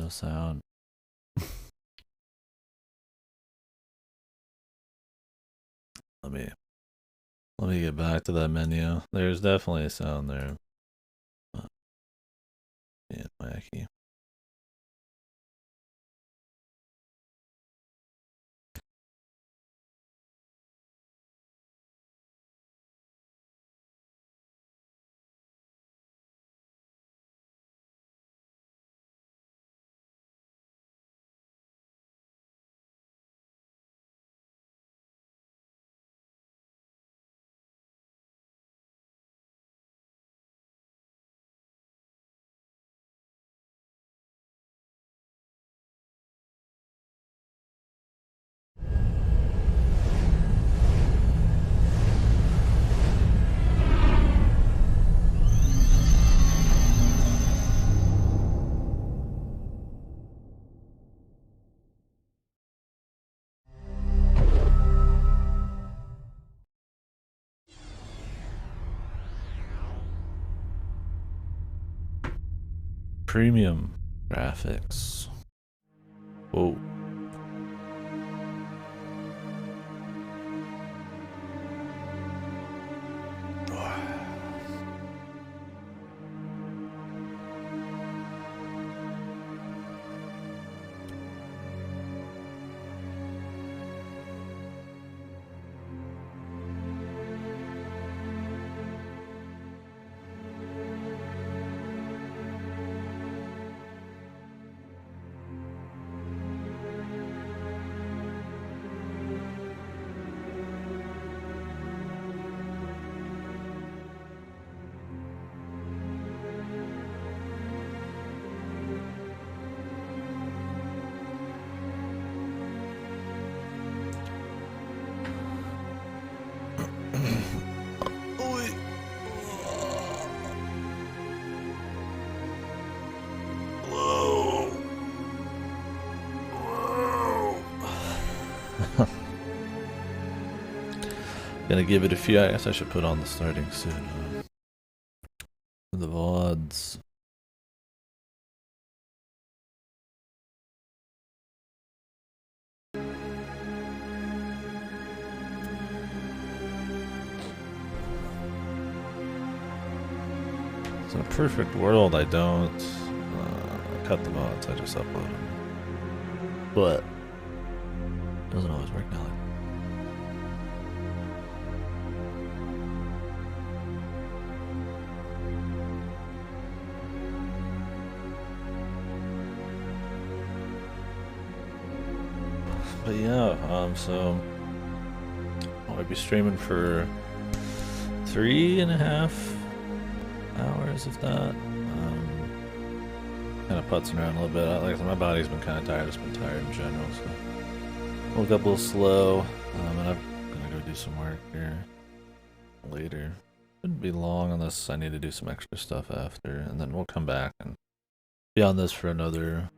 no sound. Let me get back to that menu. There's definitely a sound there. Yeah, wacky. Premium graphics. Whoa. Gonna give it a few. I guess I should put on the starting soon. The VODs. So in a perfect world, I don't cut the VODs. I just upload them. But it doesn't always work now. But yeah, so I'll be streaming for 3.5 hours, if that. Kind of putzing around a little bit. Like I said, my body's been kind of tired. It's been tired in general, so woke up a little slow. And I'm gonna go do some work here later. Shouldn't be long unless I need to do some extra stuff after, and then we'll come back and be on this for another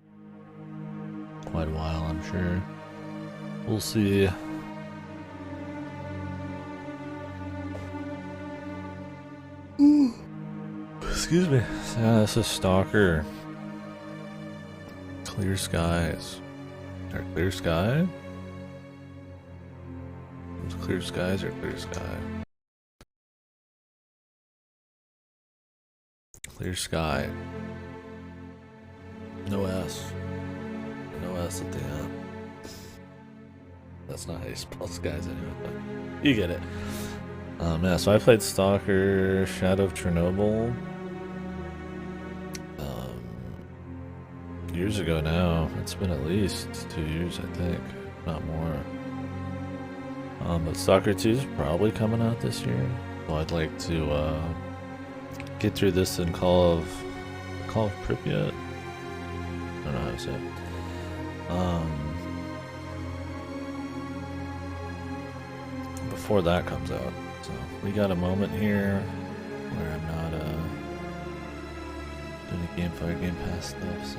quite a while, I'm sure. We'll see. Excuse me. Yeah, this is Stalker. Clear skies. Or clear sky? Is clear skies or clear sky? Clear sky. No S. No S at the end. That's not how you spell skies anyway, but you get it. Yeah, so I played Stalker Shadow of Chernobyl years ago now. It's been at least 2 years, I think, not more. But Stalker 2 is probably coming out this year. So I'd like to get through this in Call of Pripyat. I don't know how to say it. Before that comes out. So we got a moment here where I'm not doing Game Pass stuff, so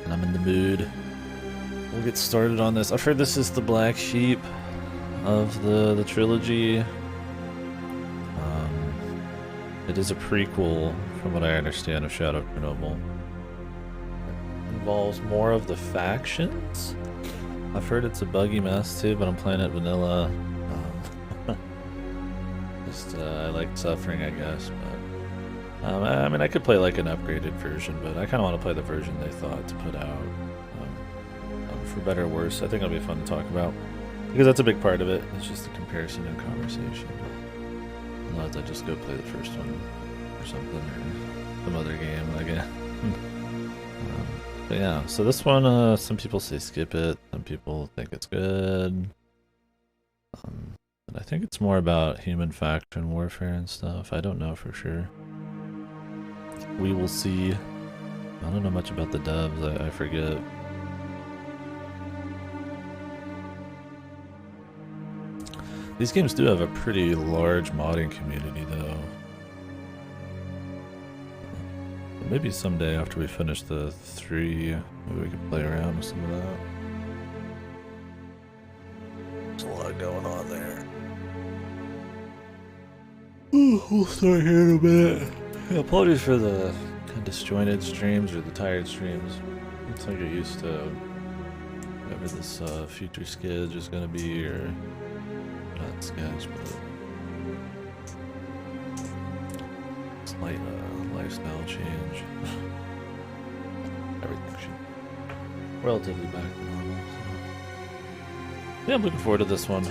and I'm in the mood. We'll get started on this. I've heard this is the black sheep of the trilogy. It is a prequel, from what I understand, of Shadow of Chernobyl. involves more of the factions. I've heard it's a buggy mess too, but I'm playing it vanilla. I like suffering, I guess. But I mean, I could play like an upgraded version, but I kind of want to play the version they thought to put out. For better or worse, I think it'll be fun to talk about because that's a big part of it. It's just a comparison and conversation. Otherwise, I just go play the first one or something or some other game, I guess. But yeah, so this one, some people say skip it, some people think it's good. But I think it's more about human faction warfare and stuff. I don't know for sure. We will see. I don't know much about the devs, I forget. These games do have a pretty large modding community though. Maybe someday after we finish the 3, maybe we can play around with some of that. There's a lot going on there. We'll start here in a minute. Yeah, apologies for the kind of disjointed streams or the tired streams. It's like you're used to whatever this future sketch is going to be, or not sketch, but slight lifestyle change. Everything should relatively back to normal. So. Yeah, I'm looking forward to this one.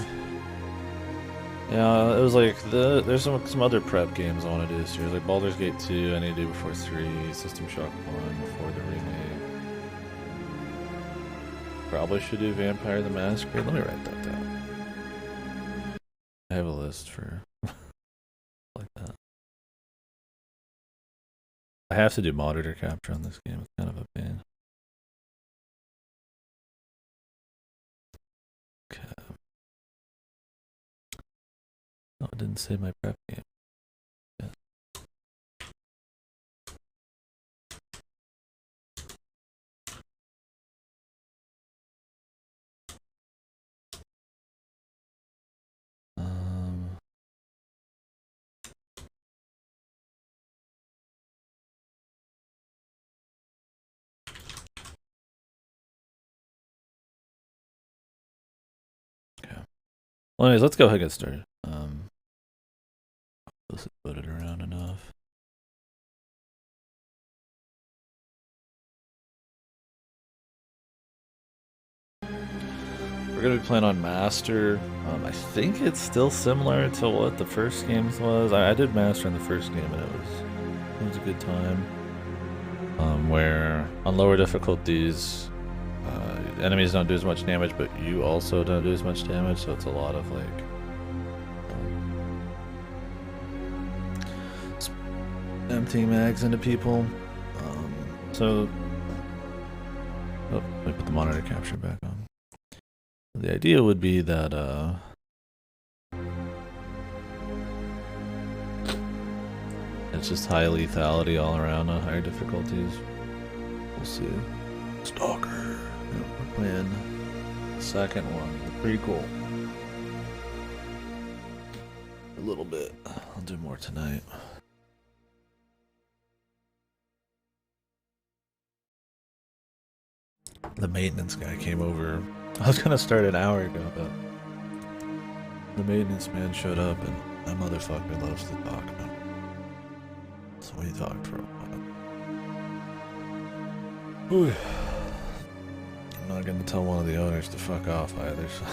Yeah, it was like there's some other prep games I want to do this year, like Baldur's Gate 2 I need to do before 3, System Shock 1 before the remake. Probably should do Vampire the Masquerade. Let me write that down. I have a list for like that. I have to do monitor capture on this game. It's kind of a pain. Okay. No, it didn't say my prep game. Yeah. Okay. Well, anyways, let's go ahead and get started. Let's put it around enough. We're gonna be playing on Master. I think it's still similar to what the first games was. I did Master in the first game, and it was a good time. Where on lower difficulties, enemies don't do as much damage, but you also don't do as much damage. So it's a lot of like emptying mags into people. So let me put the monitor capture back on. The idea would be that it's just high lethality all around on higher difficulties. We'll see. Stalker. Yep, we're playing the second one, the prequel. A little bit. I'll do more tonight. The maintenance guy came over. I was gonna start an hour ago, but the maintenance man showed up, and that motherfucker loves to talk. So we talked for a while. Whew. I'm not gonna tell one of the owners to fuck off either. So.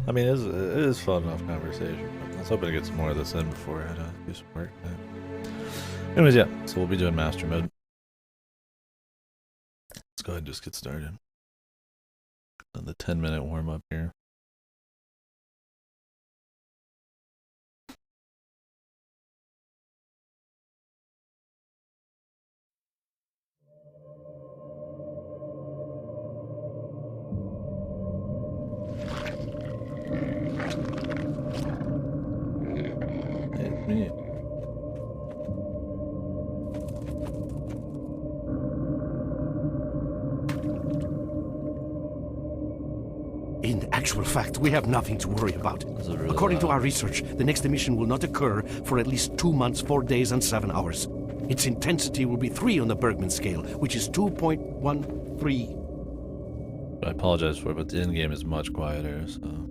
I mean, it is fun enough conversation. But I was hoping to get some more of this in before I had to do some work. Anyways, yeah. So we'll be doing master mode. Let's go ahead and just get started. On the 10-minute warm-up here. It's me. In actual fact, we have nothing to worry about. Really According to our research, the next emission will not occur for at least 2 months, 4 days, and 7 hours. Its intensity will be 3 on the Bergman scale, which is 2.13. I apologize for it, but the in-game is much quieter, so...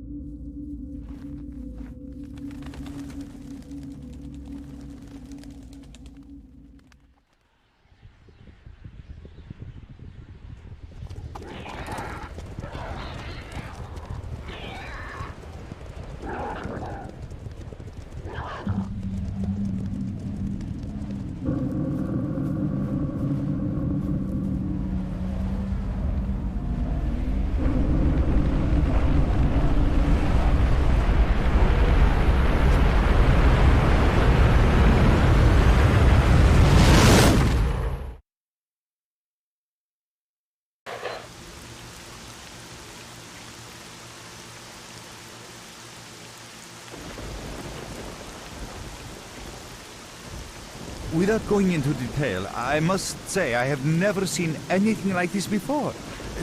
Without going into detail, I must say I have never seen anything like this before.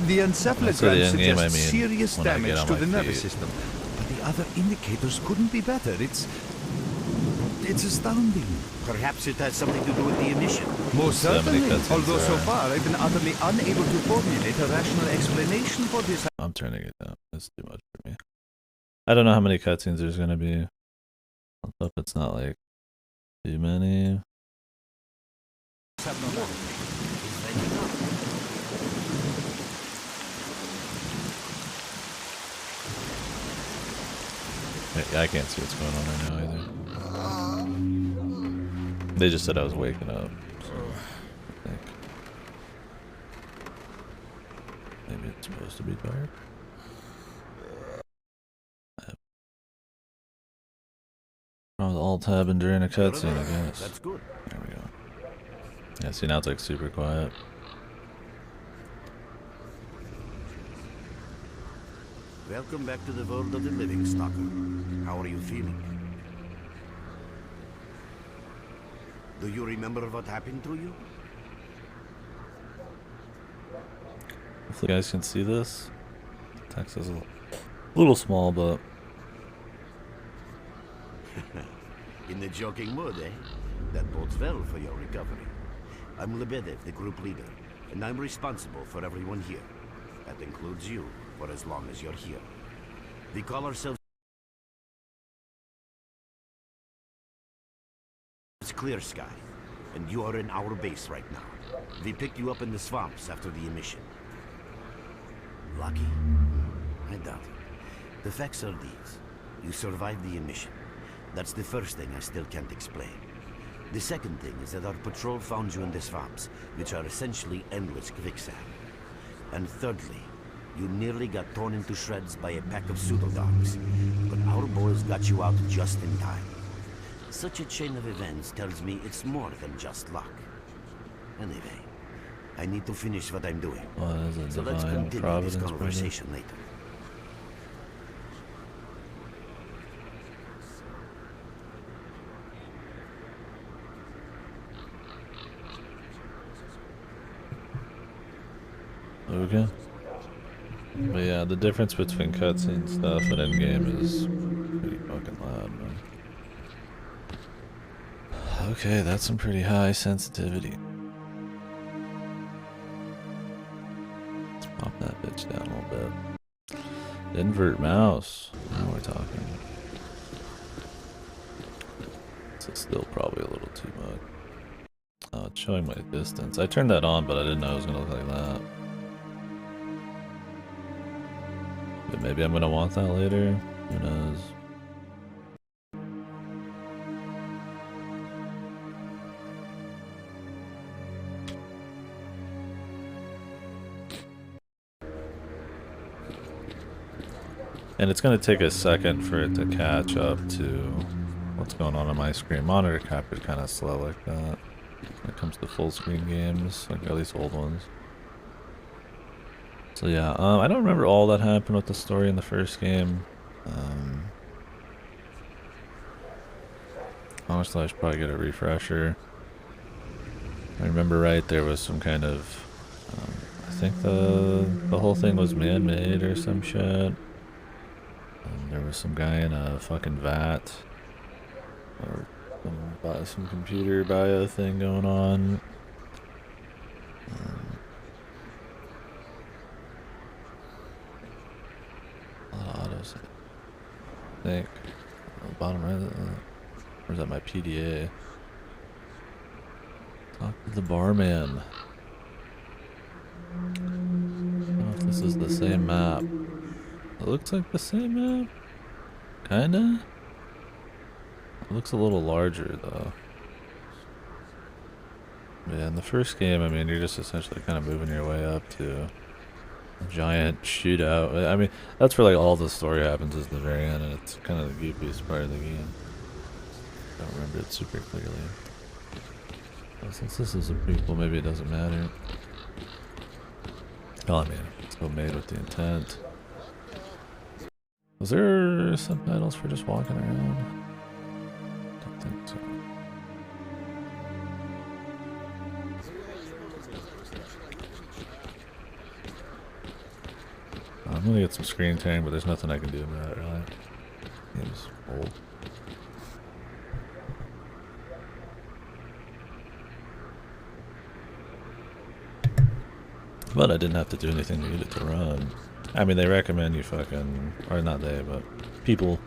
The encephalogram suggests serious damage to the nervous system, but the other indicators couldn't be better. It's astounding. Perhaps it has something to do with the emission. Most certainly, although so far I've been utterly unable to formulate a rational explanation for this. I'm turning it down. It's too much for me. I don't know how many cutscenes there's gonna be. I hope it's not like too many. I can't see what's going on right now either. They just said I was waking up, so I think maybe it's supposed to be dark. I was alt-tabbing during a cutscene, I guess. That's good. There we go. Yeah, see, now it's like super quiet. Welcome back to the world of the living, Stalker. How are you feeling? Do you remember what happened to you? Hopefully you guys can see this. Text is a little small, but... In the joking mood, eh? That bodes well for your recovery. I'm Lebedev, the group leader, and I'm responsible for everyone here. That includes you, for as long as you're here. We call ourselves Clear Sky, and you are in our base right now. We picked you up in the swamps after the emission. Lucky? I doubt it. The facts are these. You survived the emission. That's the first thing I still can't explain. The second thing is that our patrol found you in the swamps, which are essentially endless quicksand. And thirdly, you nearly got torn into shreds by a pack of pseudo-dogs, but our boys got you out just in time. Such a chain of events tells me it's more than just luck. Anyway, I need to finish what I'm doing. So let's continue this conversation later. Okay. But yeah, the difference between cutscene stuff and in-game is pretty fucking loud, man. Okay, that's some pretty high sensitivity. Let's pop that bitch down a little bit. Invert mouse. Now we're talking. This is still probably a little too much. Oh, it's showing my distance. I turned that on, but I didn't know it was gonna look like that. But maybe I'm gonna want that later. Who knows? And it's gonna take a second for it to catch up to what's going on my screen. Monitor capture is kind of slow like that when it comes to full screen games, like at least old ones. So yeah, I don't remember all that happened with the story in the first game. Honestly, I should probably get a refresher. If I remember right, there was some kind of, I think the whole thing was man-made or some shit. There was some guy in a fucking vat, or Some computer bio thing going on. A lot of autos. I think. On the bottom right. Where's that? My PDA. Talk to the barman. I don't know if this is the same map. It looks like the same map. Kinda. It looks a little larger though. Yeah, in the first game, I mean, you're just essentially kind of moving your way up to a giant shootout. I mean, that's where like all the story happens is the very end, and it's kind of the goofiest part of the game. I don't remember it super clearly. Well, since this is a prequel, maybe it doesn't matter. Oh, I mean, it's still made with the intent. Was there subtitles for just walking around? Don't think so. I'm gonna get some screen tearing, but there's nothing I can do about it, really. Game's old. But I didn't have to do anything to get it to run. I mean, they recommend you fucking, or not they, but people,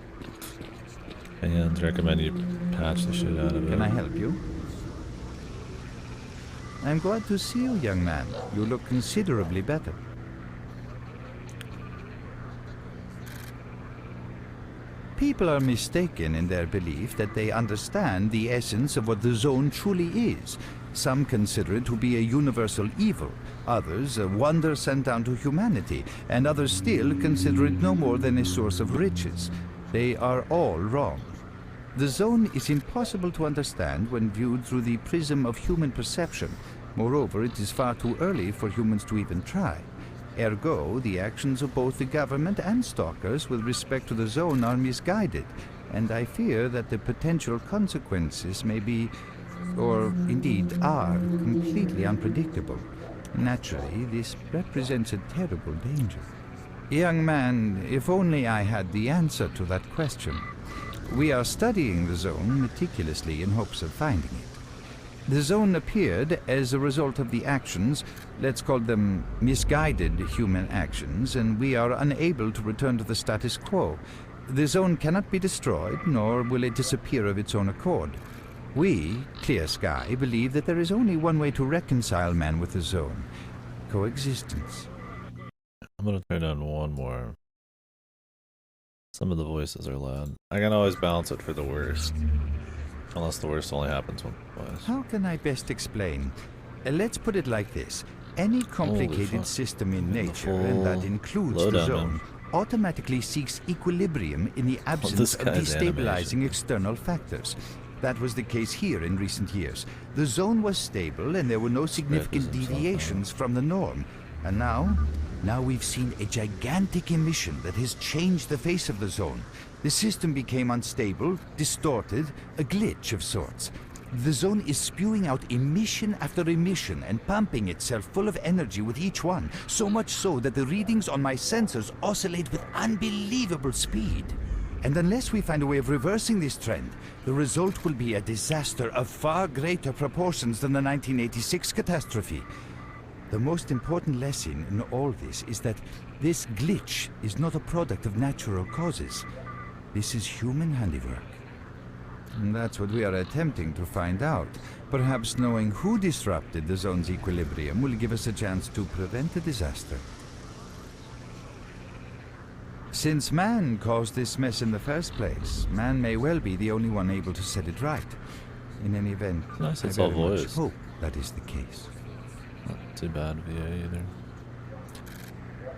fans recommend you patch the shit out of it. Can I help you? I'm glad to see you, young man. You look considerably better. People are mistaken in their belief that they understand the essence of what the Zone truly is. Some consider it to be a universal evil, others a wonder sent down to humanity, and others still consider it no more than a source of riches. They are all wrong. The Zone is impossible to understand when viewed through the prism of human perception. Moreover, it is far too early for humans to even try. Ergo, the actions of both the government and stalkers with respect to the Zone are misguided, and I fear that the potential consequences may be, or indeed are, completely unpredictable. Naturally, this represents a terrible danger. Young man, if only I had the answer to that question. We are studying the Zone meticulously in hopes of finding it. The Zone appeared as a result of the actions, let's call them misguided human actions, and we are unable to return to the status quo. The Zone cannot be destroyed, nor will it disappear of its own accord. We, Clear Sky, believe that there is only one way to reconcile man with the Zone: coexistence. I'm gonna turn on one more. Some of the voices are loud. I can always balance it for the worst. Unless the worst only happens once. How can I best explain? Let's put it like this. Any complicated system in nature, and that includes the Zone, automatically seeks equilibrium in the absence of destabilizing external factors. That was the case here in recent years. The Zone was stable and there were no significant deviations from the norm. And now we've seen a gigantic emission that has changed the face of the Zone. The system became unstable, distorted, a glitch of sorts. The Zone is spewing out emission after emission and pumping itself full of energy with each one, so much so that the readings on my sensors oscillate with unbelievable speed. And unless we find a way of reversing this trend, the result will be a disaster of far greater proportions than the 1986 catastrophe. The most important lesson in all this is that this glitch is not a product of natural causes. This is human handiwork. And that's what we are attempting to find out. Perhaps knowing who disrupted the Zone's equilibrium will give us a chance to prevent a disaster. Since man caused this mess in the first place, man may well be the only one able to set it right. In any event, nice, I very much hope that is the case. Not too bad VA either.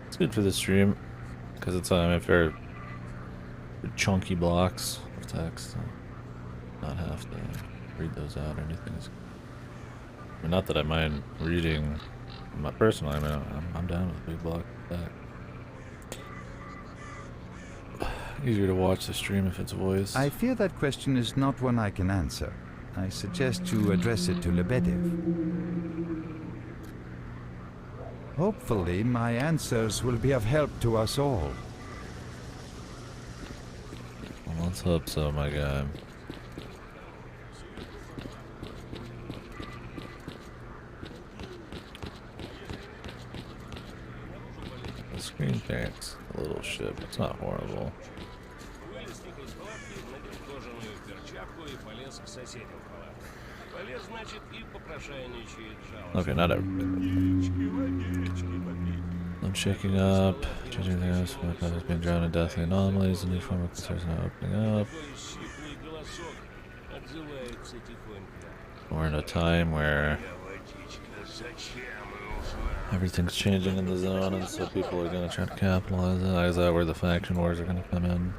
It's good for the stream, because it's fair chunky blocks of text. So not have to read those out or anything. I mean, not that I mind reading. Personally, I mean, I'm down with a big block of text. Easier to watch the stream if it's voice. I fear that question is not one I can answer. I suggest you address it to Lebedev. Hopefully, my answers will be of help to us all. Well, let's hope so, my guy. experience a little ship. It's not horrible. Okay, not everybody. I'm shaking up. Changing the house. My path has been drowned in deathly anomalies. The new form of concerns now opening up. We're in a time where everything's changing in the zone, and so people are going to try to capitalize on it. Is that where the faction wars are going to come in?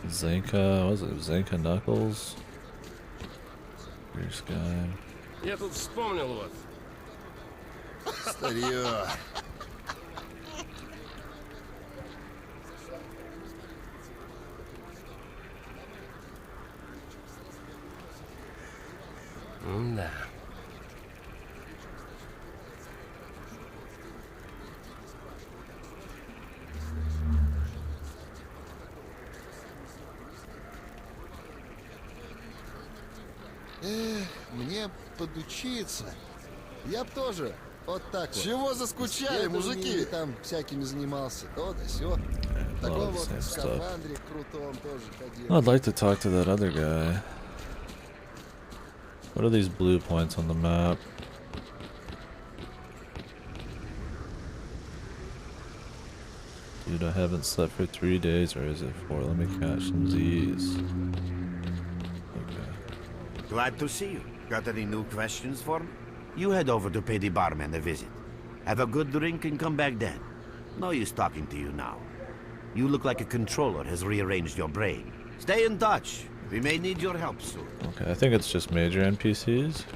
Zenka, what was it? Zenka Knuckles? Clear Sky. Я тут вспомнил вот. Старье. Да. Мне подучиться. Я б тоже вот так вот. Чего заскучали, мужики? Там всякими занимался. То да сё. Такой вот в скафандре крутом тоже ходил. I'd like to talk to that other guy. What are these blue points on the map? Dude, I haven't slept for 3 days, or is it 4? Let me catch some Z's. Okay. Glad to see you. Got any new questions for me? You head over to pay the barman a visit. Have a good drink and come back then. No use talking to you now. You look like a controller has rearranged your brain. Stay in touch. We may need your help soon. Okay, I think it's just major NPCs.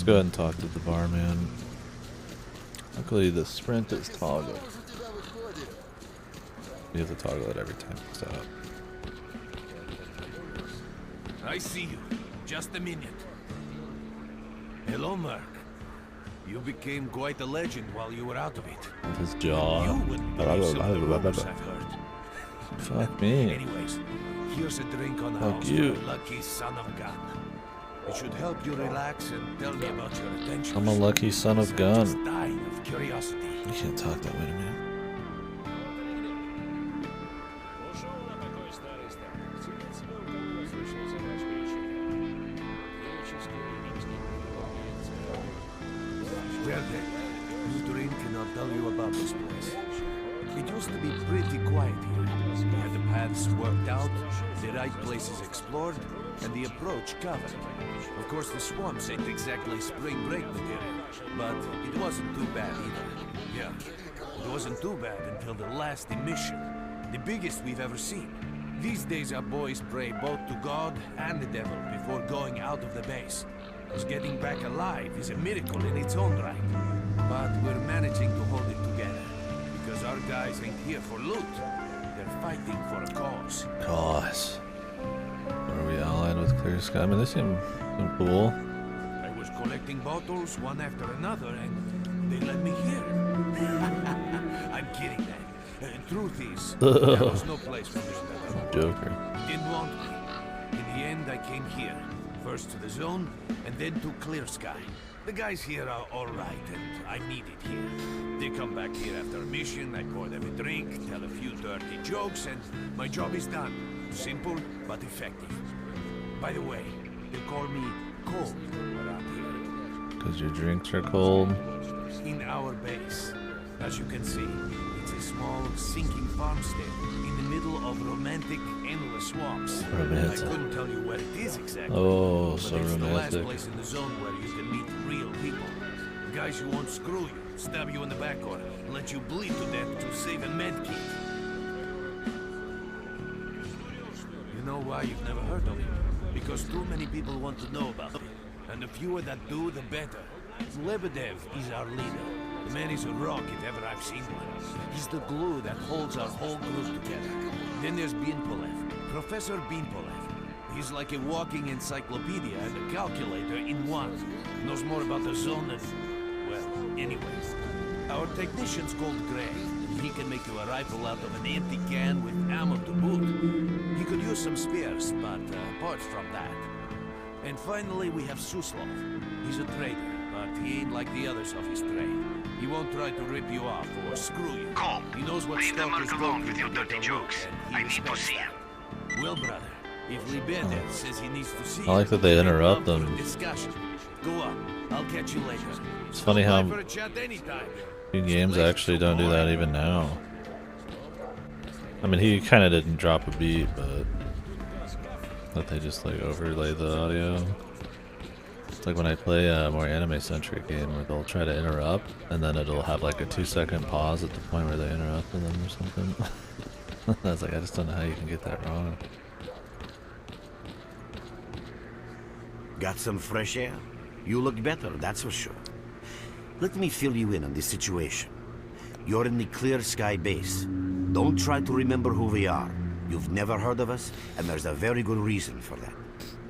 Go ahead and talk to the barman. Luckily, the sprint is toggled. You have to toggle it every time you stop. I see you. Just a minute. Hello, Mark. You became quite a legend while you were out of it. With his jaw. You wouldn't believe some of the rumors I've heard. Fuck me. Anyways, here's a drink on the Fuck house you. for a lucky son of a gun. It should help you relax and tell me about your adventures. I'm a lucky son of I'm gun. just dying of curiosity. You can't talk that way to me. Well then, you drink and I'll tell you about this place. It used to be pretty quiet here. We had the paths worked out, the right places explored, and the approach covered. Of course, the swamps ain't exactly spring break material, but it wasn't too bad either. Yeah, it wasn't too bad until the last emission, the biggest we've ever seen. These days our boys pray both to God and the devil before going out of the base. Because getting back alive is a miracle in its own right. But we're managing to hold it together. Because our guys ain't here for loot. They're fighting for a cause. Cause. Are we allied with Clear Sky? I mean, they seem cool. I was collecting bottles one after another and they let me here. I'm kidding, man. Truth is, there was no place for this devil. Joker. He didn't want me. In the end, I came here. First to the zone, and then to Clear Sky. The guys here are alright, and I'm needed here. They come back here after a mission, I pour them a drink, tell a few dirty jokes, and my job is done. Simple, but effective. By the way, they call me cold around here. Because your drinks are cold. In our base. As you can see, it's a small, sinking farmstead in the middle of romantic, endless swamps. Romantic. I couldn't tell you where it is exactly. Oh, but so it's the last romantic. place in the zone where you can meet real people. Guys who won't screw you, stab you in the back, or let you bleed to death to save a med kit. You know why you've never heard of him? Because too many people want to know about him. And and the fewer that do, the better. Lebedev is our leader. The man is a rock if ever I've seen one. He's the glue that holds our whole group together. Then there's Binpolev, Professor Binpolev. He's like a walking encyclopedia and a calculator in one. Knows more about the zone than... well, anyways. Our technician's called Gray. He can make you a rifle out of an empty can with ammo to boot. He could use some spares, but apart from that... And finally, we have Suslov. He's a trader, but he ain't like the others of his trade. He won't try to rip you off or screw you. Cole, He knows what leave the Stalker's mark alone going with your to dirty do, jokes. and he I need to respects see that. him. Well, brother, if Lebedev says he needs to see I like that they you, interrupt then them. discussion. Go on, I'll catch you later. It's funny how Stop by for a chat anytime. few games actually don't do that even now. I mean, he kind of didn't drop a beat, but that they just like overlay the audio. It's like when I play a more anime-centric game where they'll try to interrupt, and then it'll have like a 2-second pause at the point where they interrupted them or something. I was like, I just don't know how you can get that wrong. Got some fresh air? You look better, that's for sure. Let me fill you in on the situation. You're in the Clear Sky base. Don't try to remember who we are. You've never heard of us, and there's a very good reason for that.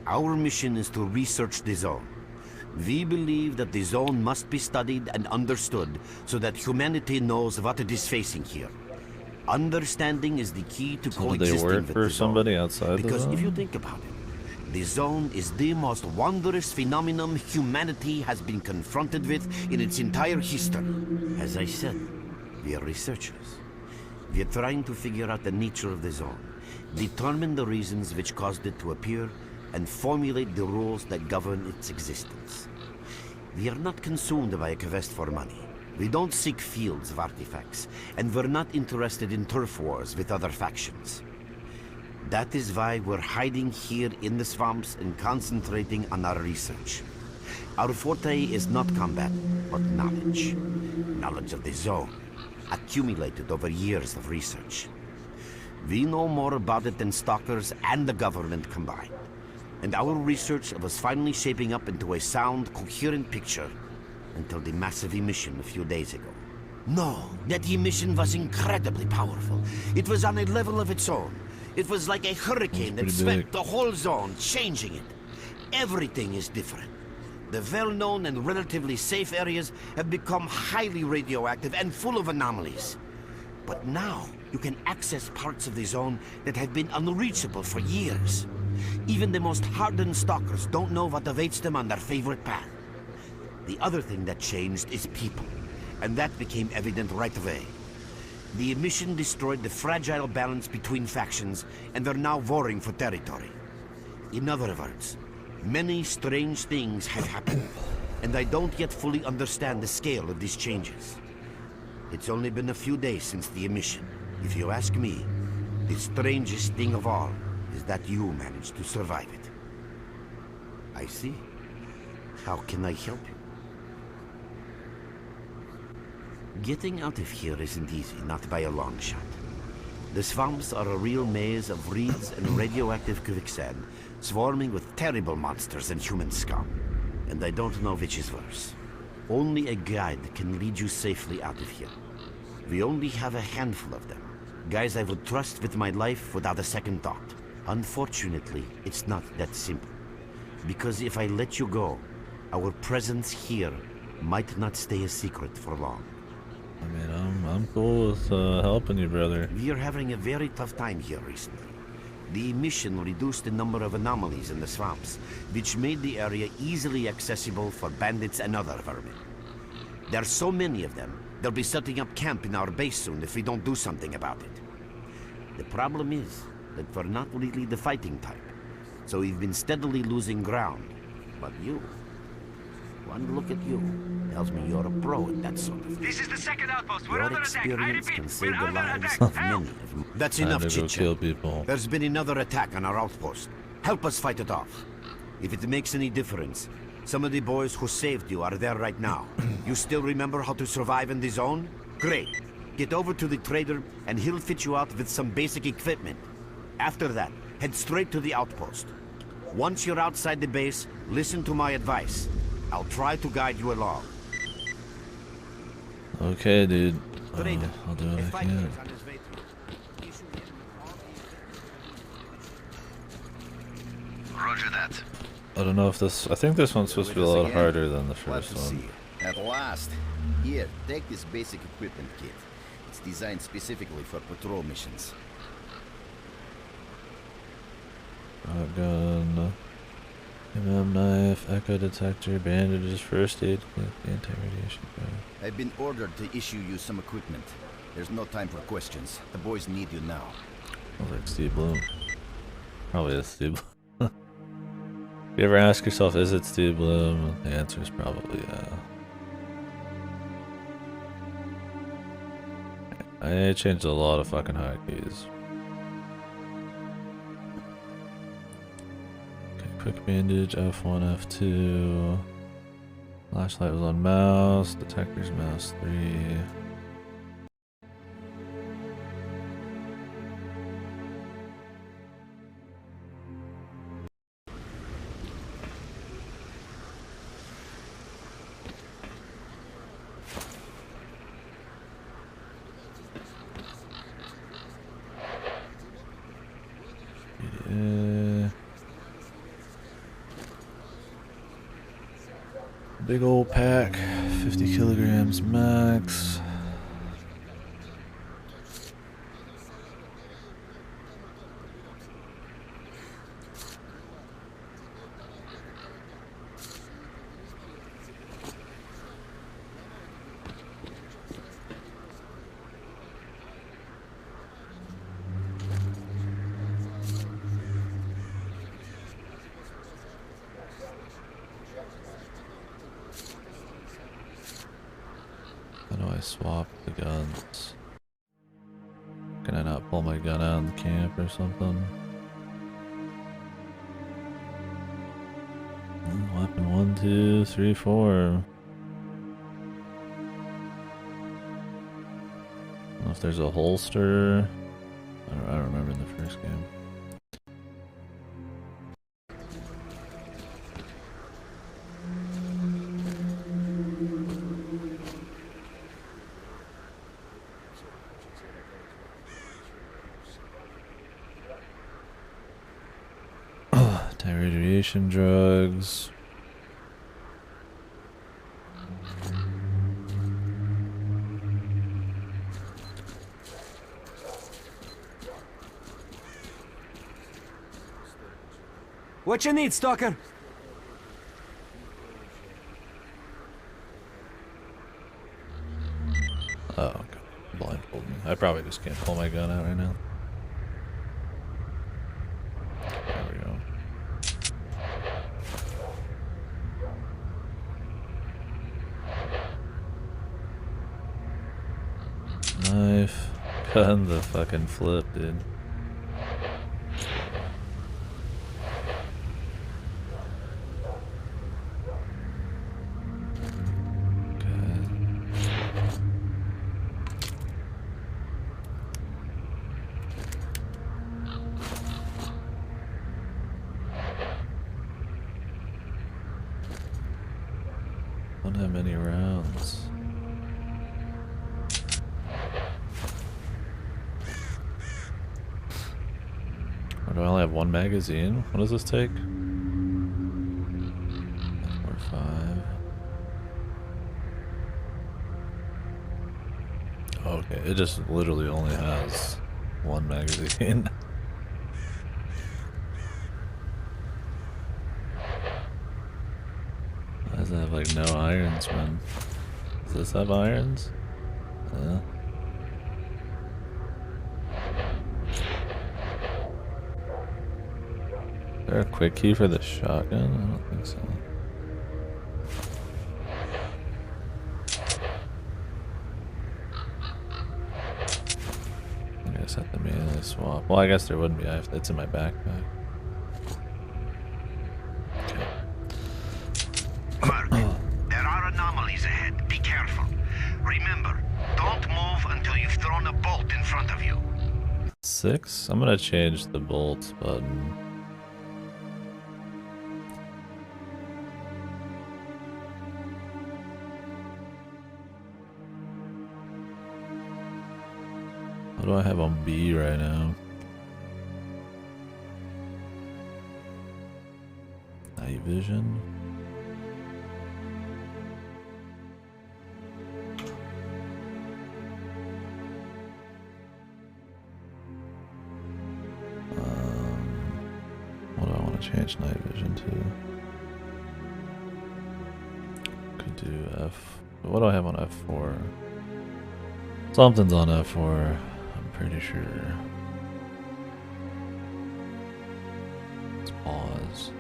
Our mission is to research the zone. We believe that the zone must be studied and understood so that humanity knows what it is facing here. Understanding is the key to So did they coexisting work with for the somebody zone. outside the Because if zone? you think about it, the zone is the most wondrous phenomenon humanity has been confronted with in its entire history. As I said, we are researchers. We are trying to figure out the nature of the zone, determine the reasons which caused it to appear, and formulate the rules that govern its existence. We are not consumed by a quest for money. We don't seek fields of artifacts, and we're not interested in turf wars with other factions. That is why we're hiding here in the swamps and concentrating on our research. Our forte is not combat, but knowledge. Knowledge of the zone, accumulated over years of research. We know more about it than Stalkers and the government combined. And our research was finally shaping up into a sound, coherent picture until the massive emission a few days ago. No, that emission was incredibly powerful. It was on a level of its own. It was like a hurricane that pretty swept big. the whole zone, changing it. Everything is different. The well-known and relatively safe areas have become highly radioactive and full of anomalies. But now, you can access parts of the zone that have been unreachable for years. Even the most hardened stalkers don't know what awaits them on their favorite path. The other thing that changed is people, and that became evident right away. The emission destroyed the fragile balance between factions, and they're now warring for territory. In other words, many strange things have happened, and I don't yet fully understand the scale of these changes. It's only been a few days since the emission. If you ask me, the strangest thing of all is that you managed to survive it. I see. How can I help you? Getting out of here isn't easy, not by a long shot. The swamps are a real maze of reeds and radioactive quicksand, swarming with terrible monsters and human scum. And I don't know which is worse. Only a guide can lead you safely out of here. We only have a handful of them. Guys I would trust with my life without a second thought. Unfortunately, it's not that simple. Because if I let you go, our presence here might not stay a secret for long. I mean, I'm cool with helping you, brother. We are having a very tough time here recently. The emission reduced the number of anomalies in the swamps, which made the area easily accessible for bandits and other vermin. There are so many of them, they'll be setting up camp in our base soon if we don't do something about it. The problem is that we're not really the fighting type, so we've been steadily losing ground. But you, one look at you, tells me you're a pro at that sort of thing. This is the second outpost. We're Your under attack. I experience repeat, can we're save the under lives attack. of Help! many of them. That's Time enough to go chit-chat. kill people. There's been another attack on our outpost. Help us fight it off. If it makes any difference, some of the boys who saved you are there right now. You still remember how to survive in the zone? Great. Get over to the trader and he'll fit you out with some basic equipment. After that, head straight to the outpost. Once you're outside the base, listen to my advice. I'll try to guide you along. Okay, dude. Trader, I'll do what a I fighter can. is on his way through. Issue him all the- Roger that. I don't know if this. I think this one's supposed to be a lot harder than the Glad first to see one. you. At last. Here, take this basic equipment kit. It's designed specifically for patrol missions. Shotgun, knife, echo detector, bandages, first aid kit, anti-radiation gun. I've been ordered to issue you some equipment. There's no time for questions. The boys need you now. Sounds like Steve Bloom. Probably is Steve Bloom. If you ever ask yourself, is it Steve Bloom? The answer is probably yeah. I changed a lot of fucking hotkeys. Okay, quick bandage, F1, F2. Flashlight was on mouse, detector's mouse 3. Big old pack, 50 kilograms max. How do I swap the guns? Can I not pull my gun out in the camp or something? Weapon 1, 2, 3, 4. I don't know if there's a holster. I don't remember in the first game. Anti-radiation drugs. What you need, Stalker? Oh, okay. Blindfold me. I probably just can't pull my gun out right now. There we go. Knife. Gun the fucking flip, dude. Don't have many rounds. Or do I only have one magazine? What does this take? 4, 5. Oh, okay, it just literally only has one magazine. Why does it have like no irons, man? Does this have irons? Yeah. Is there a quick key for the shotgun? I don't think so. I guess I have to manually swap. Well, I guess there wouldn't be. It's in my backpack. Mark, there are anomalies ahead. Be careful. Remember, don't move until you've thrown a bolt in front of you. 6? I'm gonna change the bolt button. What do I have on B right now? Night vision. What do I want to change night vision to? Could do F. What do I have on F4? Something's on F4. I'm pretty sure. Let's pause.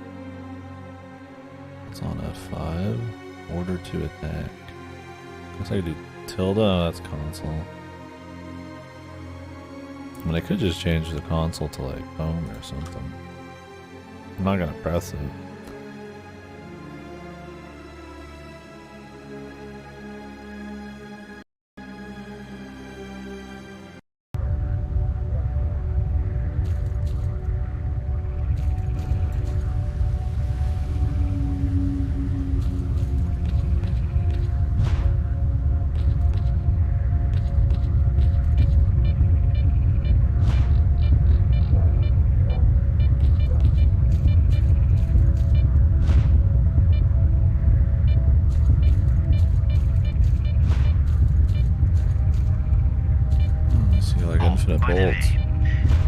It's on F5. Order to attack. Guess I could do tilde. Oh, that's console. I mean, I could just change the console to like home or something. I'm not gonna press it.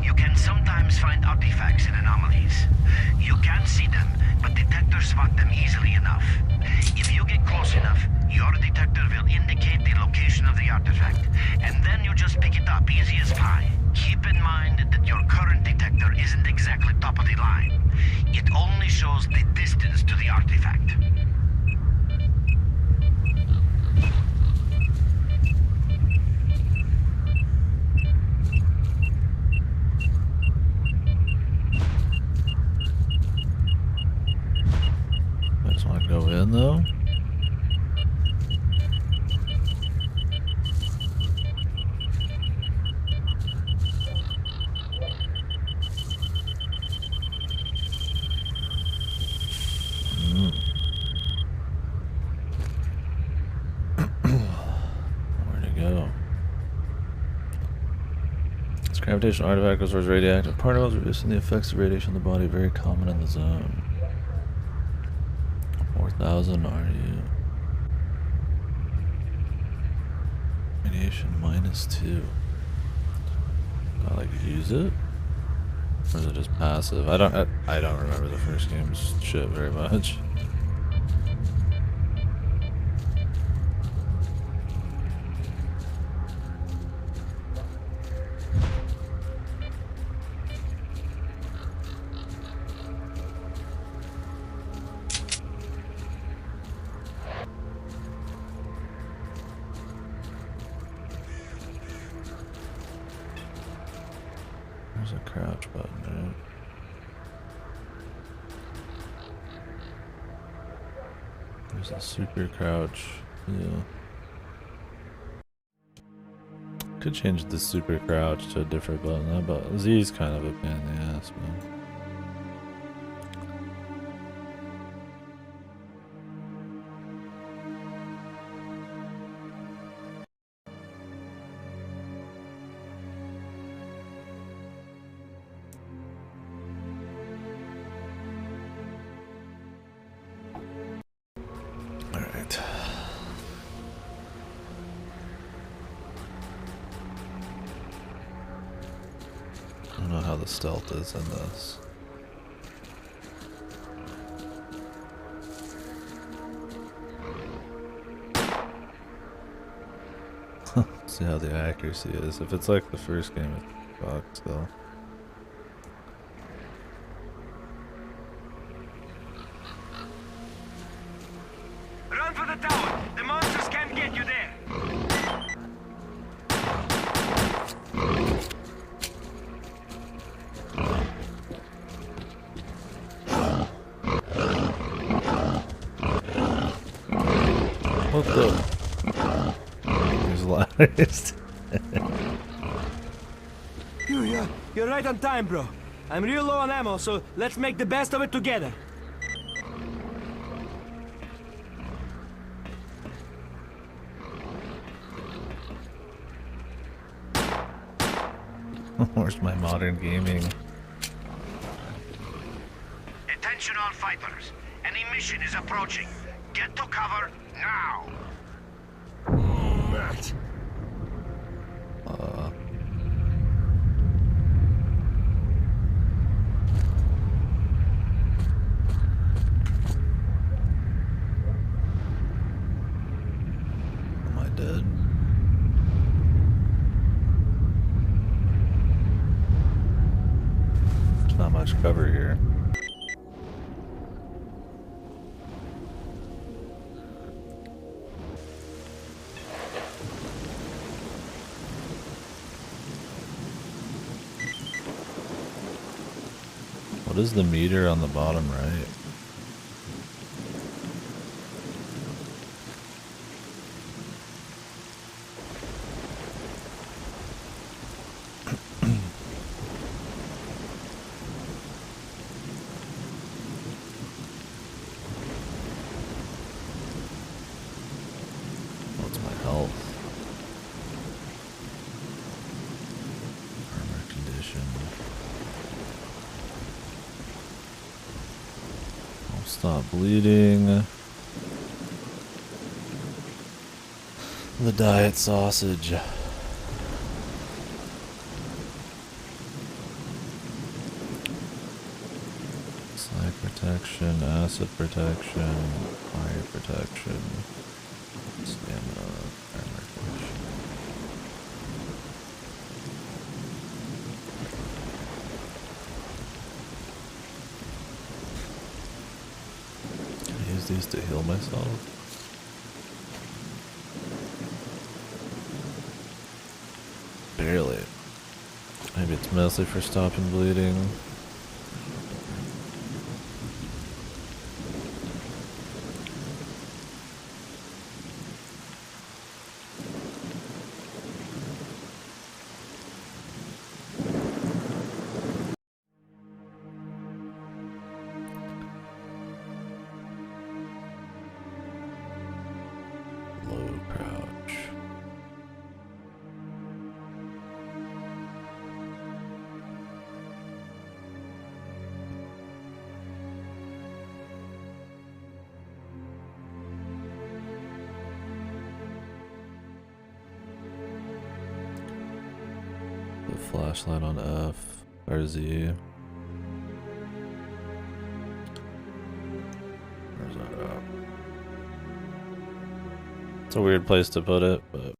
You can sometimes find artifacts in anomalies. You can't see them, but detectors spot them easily enough. If you get close enough, your detector will indicate the location of the artifact, and then you just pick it up easy as pie. Keep in mind that your current detector isn't exactly top of the line. It only shows the distance to the artifact. Go in though. Where'd it go? This gravitational artifact restores radioactive particles, reducing the effects of radiation in the body, very common in the zone. 4,000 RU. Radiation -2. Do I like use it? Or is it just passive? I don't remember the first game's shit very much. There's a crouch button, right? There's a super crouch. Yeah. Could change the super crouch to a different button. That button Z's kind of a pain in the ass, man. Alright. I don't know how the stealth is in this. See how the accuracy is. If it's like the first game, it's fucked still. Run for the tower! The monsters can't get you there! What the? There's ladders. You're right on time, bro. I'm real low on ammo, so let's make the best of it together. Where's my modern gaming? Attention all fighters. An emission is approaching. Get to cover now. Мать! Am I dead? There's not much cover here. What is the meter on the bottom right? What's my health? Armor condition. I'll stop bleeding. The diet sausage. Slag protection, acid protection, fire protection, stamina, armor condition. Can I use these to heal myself? Barely. Maybe it's mostly for stopping bleeding. Low crouch. The flashlight on F or Z. Where's that at? It's a weird place to put it, but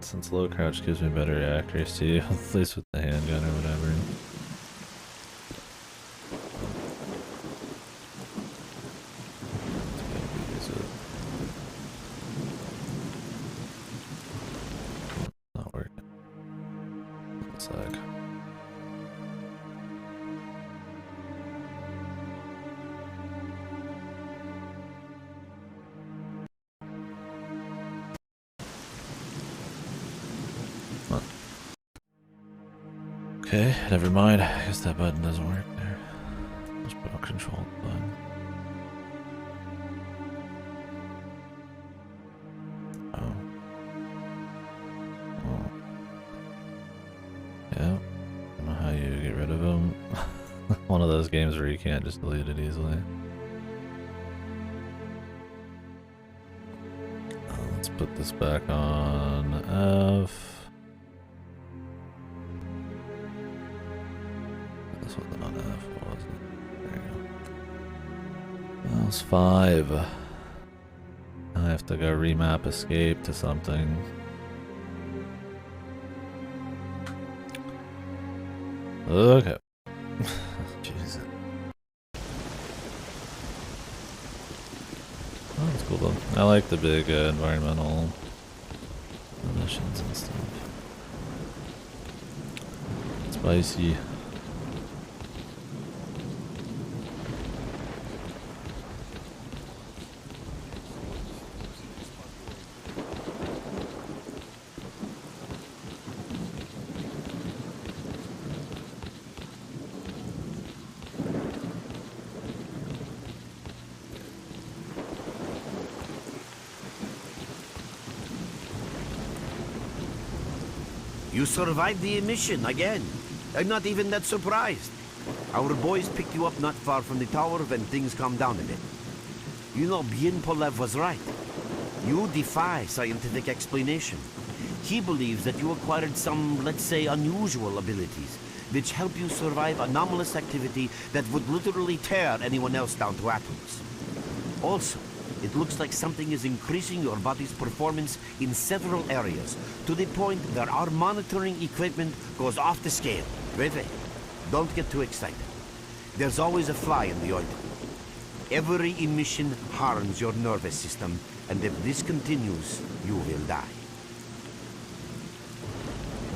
since low crouch gives me better accuracy, at least with the handgun or whatever. Use it. Not working. One sec. Okay, never mind. I guess that button doesn't work there. Just put a control button. Oh. Oh. Yeah. I don't know how you get rid of them. One of those games where you can't just delete it easily. Let's put this back on F. This wasn't on F, was it? There you go. That was 5. I have to go remap escape to something. Okay. Jesus. Oh, that's cool though. I like the big environmental emissions and stuff. Spicy. You survived the emission again. I'm not even that surprised. Our boys picked you up not far from the tower when things calmed down a bit. You know, Bien Polev was right. You defy scientific explanation. He believes that you acquired some, let's say, unusual abilities, which help you survive anomalous activity that would literally tear anyone else down to atoms. Also, it looks like something is increasing your body's performance in several areas, to the point that our monitoring equipment goes off the scale. Wait. Don't get too excited. There's always a fly in the ointment. Every emission harms your nervous system, and if this continues, you will die.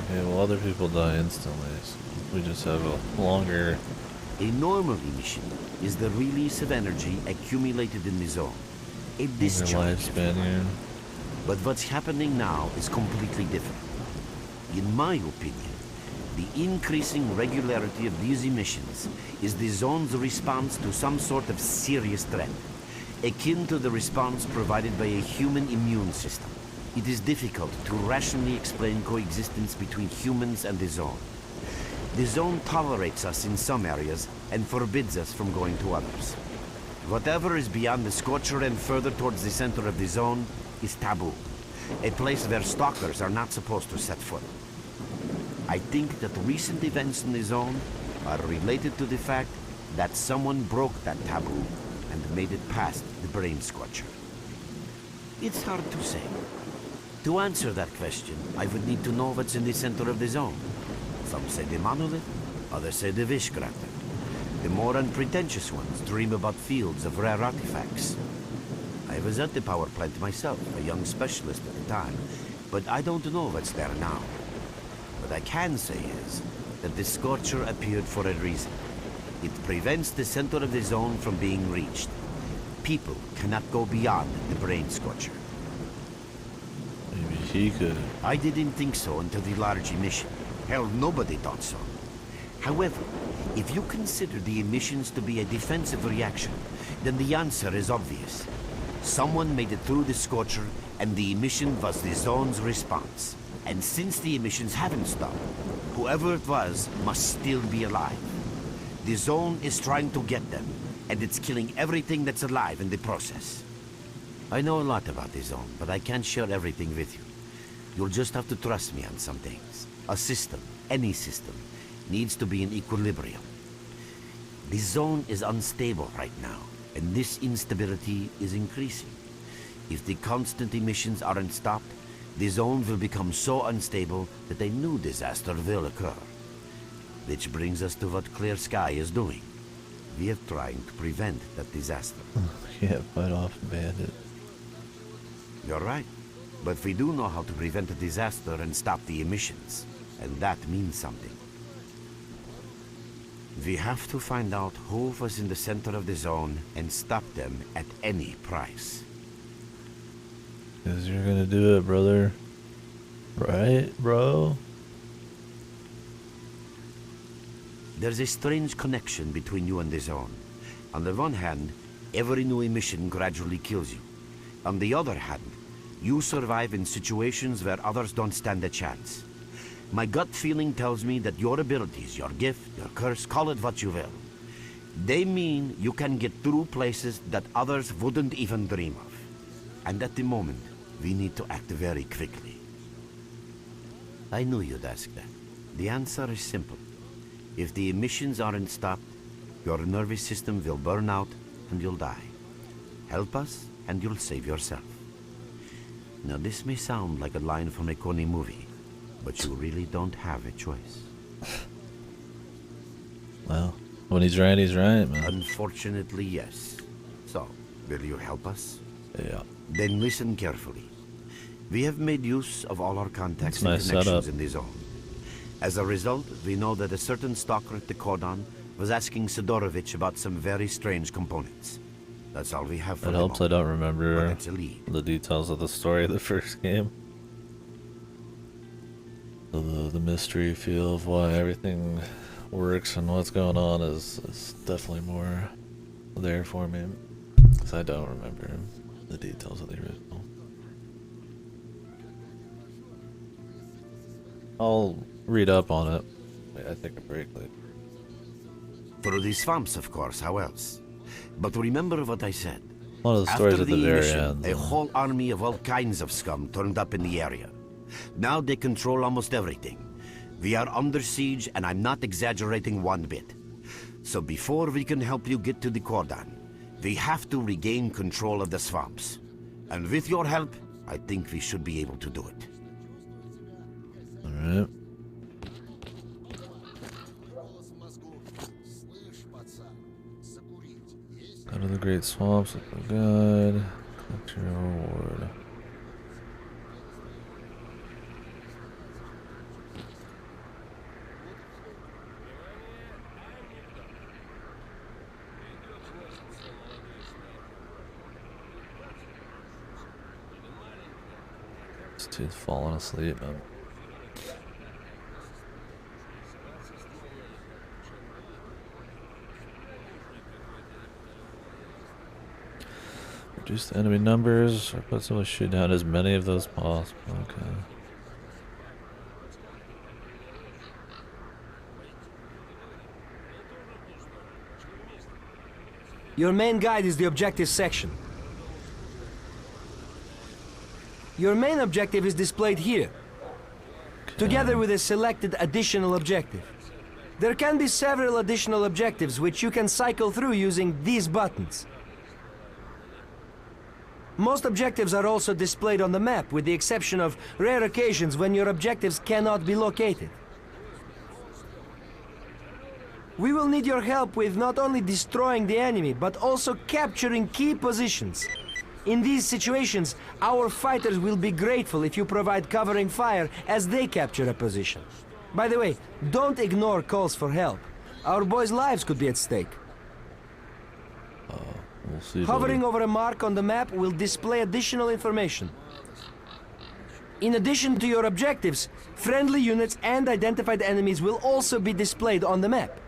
Okay, well, other people die instantly, so we just have a longer... A normal emission is the release of energy accumulated in the zone. A discharge. Lifespan here. But what's happening now is completely different. In my opinion, the increasing regularity of these emissions is the zone's response to some sort of serious threat, akin to the response provided by a human immune system. It is difficult to rationally explain coexistence between humans and the zone. The zone tolerates us in some areas and forbids us from going to others. Whatever is beyond the Scorcher and further towards the center of the zone is taboo, a place where stalkers are not supposed to set foot. I think that recent events in the zone are related to the fact that someone broke that taboo and made it past the brain scorcher. It's hard to say. To answer that question, I would need to know what's in the center of the zone. Some say the monolith, others say the Vishkrater. The more unpretentious ones dream about fields of rare artifacts. I was at the power plant myself, a young specialist at the time, but I don't know what's there now. What I can say is that the Scorcher appeared for a reason. It prevents the center of the zone from being reached. People cannot go beyond the brain Scorcher. Maybe he could. I didn't think so until the large emission. Hell, nobody thought so. However, if you consider the emissions to be a defensive reaction, then the answer is obvious. Someone made it through the Scorcher, and the emission was the zone's response. And since the emissions haven't stopped, whoever it was must still be alive. The zone is trying to get them, and it's killing everything that's alive in the process. I know a lot about the zone, but I can't share everything with you. You'll just have to trust me on some things. A system, any system, needs to be in equilibrium. The zone is unstable right now, and this instability is increasing. If the constant emissions aren't stopped, the zone will become so unstable that a new disaster will occur. Which brings us to what Clear Sky is doing. We are trying to prevent that disaster. Can't fight off a bandit. You're right. But we do know how to prevent a disaster and stop the emissions. And that means something. We have to find out who was in the center of the zone and stop them at any price. 'Cause you're gonna do it, brother. Right, bro? There's a strange connection between you and the zone. On the one hand, every new emission gradually kills you. On the other hand, you survive in situations where others don't stand a chance. My gut feeling tells me that your abilities, your gift, your curse, call it what you will, they mean you can get through places that others wouldn't even dream of. And at the moment, we need to act very quickly. I knew you'd ask that. The answer is simple. If the emissions aren't stopped, your nervous system will burn out and you'll die. Help us and you'll save yourself. Now this may sound like a line from a corny movie, but you really don't have a choice. Well, when he's right, man. Unfortunately, yes. So, will you help us? Yeah. Then listen carefully. We have made use of all our contacts and nice connections setup. in the zone. As a result, we know that a certain stalker at the Cordon was asking Sidorovich about some very strange components. That's all we have for It the helps I moment. don't remember But it's a lead. the details of the story of the first game. So the mystery feel of why everything works and what's going on is definitely more there for me. Because I don't remember the details of the original. I'll read up on it Wait, I take a break later. Through the swamps, of course, how else? But remember what I said. One of the stories After at the very emission, end. a whole army of all kinds of scum turned up in the area. Now they control almost everything. We are under siege, and I'm not exaggerating one bit. So before we can help you get to the cordon, we have to regain control of the swamps. And with your help, I think we should be able to do it. Alright. Go to the Great Swamps with the guide. Collect your reward. This dude's falling asleep, man. Reduce the enemy numbers, or put someone to shoot down as many of those possible. Okay. Your main guide is the objective section. Your main objective is displayed here, together with a selected additional objective. There can be several additional objectives which you can cycle through using these buttons. Most objectives are also displayed on the map, with the exception of rare occasions when your objectives cannot be located. We will need your help with not only destroying the enemy, but also capturing key positions. In these situations, our fighters will be grateful if you provide covering fire as they capture a position. By the way, don't ignore calls for help. Our boys' lives could be at stake. We'll see. Hovering over a mark on the map will display additional information. In addition to your objectives, friendly units and identified enemies will also be displayed on the map.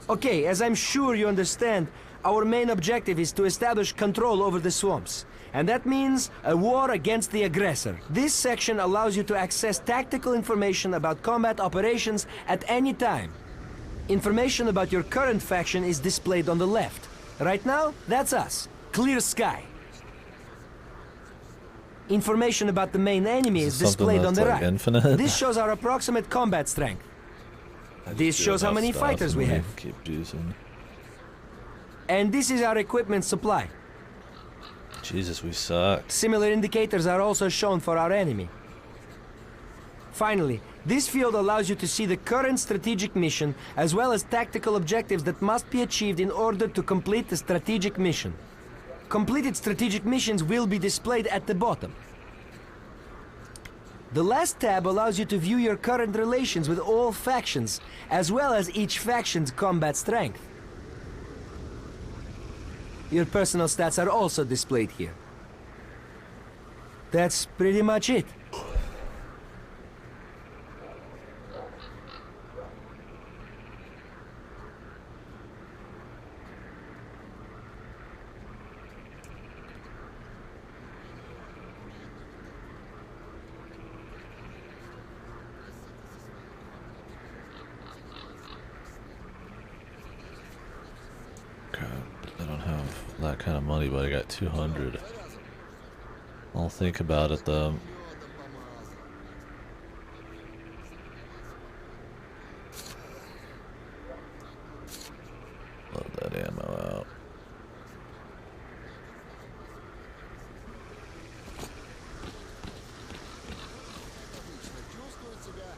Okay, as I'm sure you understand, our main objective is to establish control over the swamps. And that means a war against the aggressor. This section allows you to access tactical information about combat operations at any time. Information about your current faction is displayed on the left. Right now, that's us. Clear sky. Information about the main enemy is displayed on the right. Infinite? This shows our approximate combat strength. This shows how many fighters we have. Keep juicing. And this is our equipment supply. Jesus, we suck. Similar indicators are also shown for our enemy. Finally, this field allows you to see the current strategic mission, as well as tactical objectives that must be achieved in order to complete the strategic mission. Completed strategic missions will be displayed at the bottom. The last tab allows you to view your current relations with all factions, as well as each faction's combat strength. Your personal stats are also displayed here. That's pretty much it. I don't have that kind of money, but I got 200. I'll think about it though. Load that ammo out.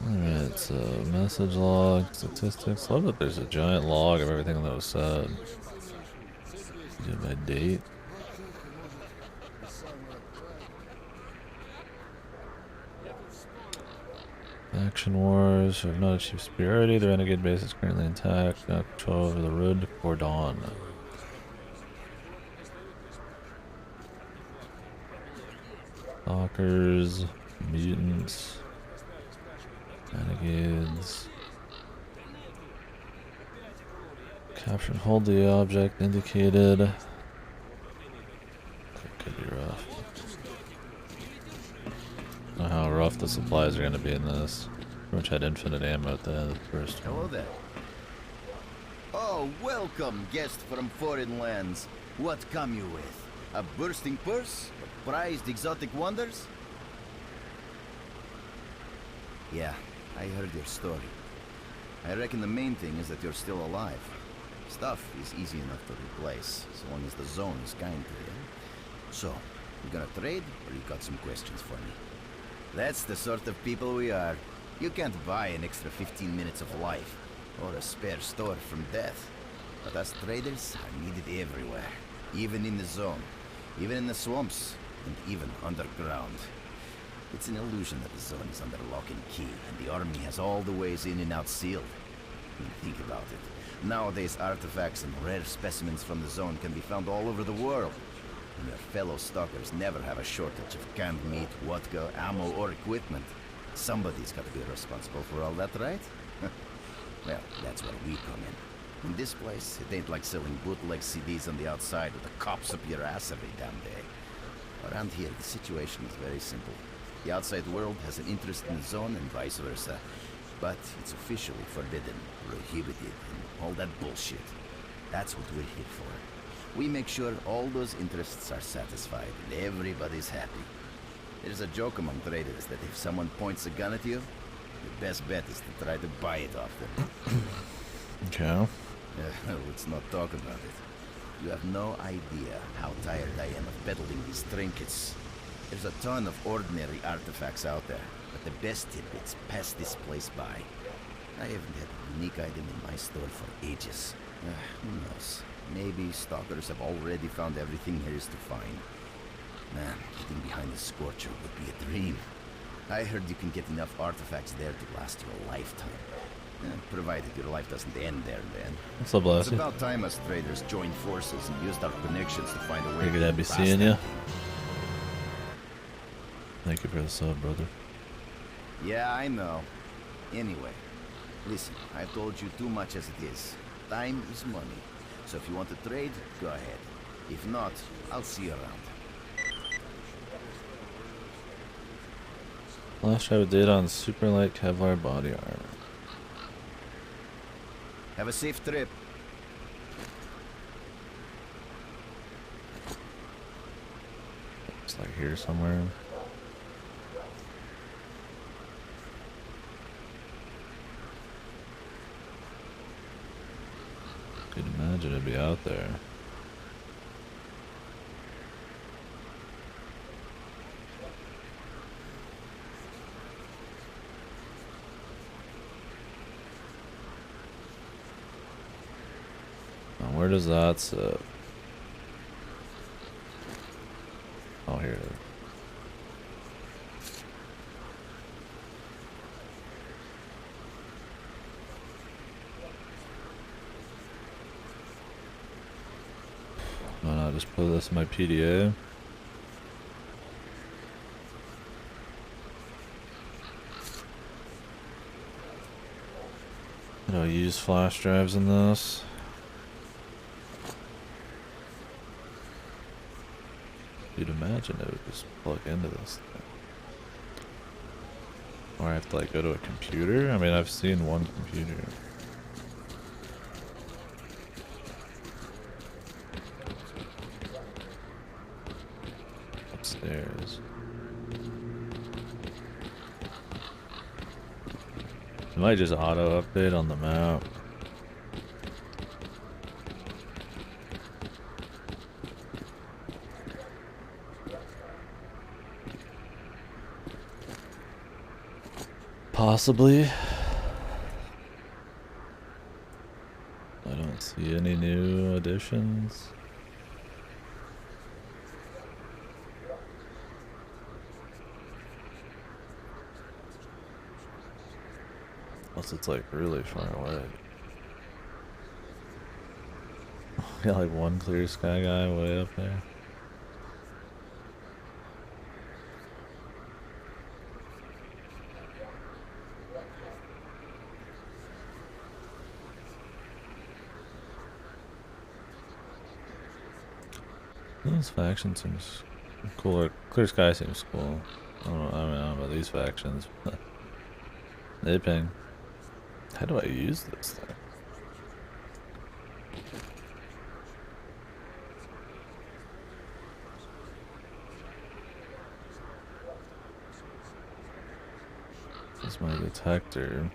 Alright, so message log, statistics. Love that there's a giant log of everything that was said. My date. Action wars have not achieved superiority. The renegade base is currently intact. Now control over the road to Cordon. Stalkers, mutants, renegades. Capture and hold the object indicated. That could be rough. I don't know how rough the supplies are gonna be in this. Pretty much had infinite ammo at the end of the first one. Hello there. Oh, welcome, guest from foreign lands. What come you with? A bursting purse? Prized exotic wonders? Yeah, I heard your story. I reckon the main thing is that you're still alive. Stuff is easy enough to replace, as long as the zone is kind to you. So, you gonna trade, or you got some questions for me? That's the sort of people we are. You can't buy an extra 15 minutes of life, or a spare store from death. But us traders are needed everywhere. Even in the zone, even in the swamps, and even underground. It's an illusion that the zone is under lock and key, and the army has all the ways in and out sealed. I mean, think about it. Nowadays, artifacts and rare specimens from the zone can be found all over the world. And your fellow stalkers never have a shortage of canned meat, vodka, ammo, or equipment. Somebody's got to be responsible for all that, right? Well, that's where we come in. In this place, it ain't like selling bootleg CDs on the outside with the cops up your ass every damn day. Around here, the situation is very simple. The outside world has an interest in the zone and vice versa. But it's officially forbidden, prohibited, and all that bullshit. That's what we're here for. We make sure all those interests are satisfied and everybody's happy. There's a joke among traders that if someone points a gun at you, the best bet is to try to buy it off them. Okay. Let's not talk about it. You have no idea how tired I am of peddling these trinkets. There's a ton of ordinary artifacts out there, but the best tidbits pass this place by. I haven't had a unique item in my store for ages. Who knows? Maybe stalkers have already found everything there is to find. Man, getting behind the Scorcher would be a dream. I heard you can get enough artifacts there to last you a lifetime. Provided your life doesn't end there, man. What's up, Lassie? It's about time us traders joined forces and used our connections to find a way. Figured I'd be seeing you. Thank you for the sub, brother. Yeah, I know. Anyway, listen, I've told you too much as it is. Time is money. So if you want to trade, go ahead. If not, I'll see you around. Last drive data on super light Kevlar body armor. Have a safe trip. It's like here somewhere. Could imagine it'd be out there. Now, where does that sit? Oh, here it is. Why not just put this in my PDA? Do I use flash drives in this? You'd imagine it would just plug into this thing. Or I have to like go to a computer? I mean, I've seen one computer. Upstairs. It might just auto update on the map. Possibly. I don't see any new additions. Unless it's like really far away. Got like one clear sky guy way up there. This faction seems cooler. Clear sky seems cool. I don't know about these factions. They ping. How do I use this thing? This is my detector.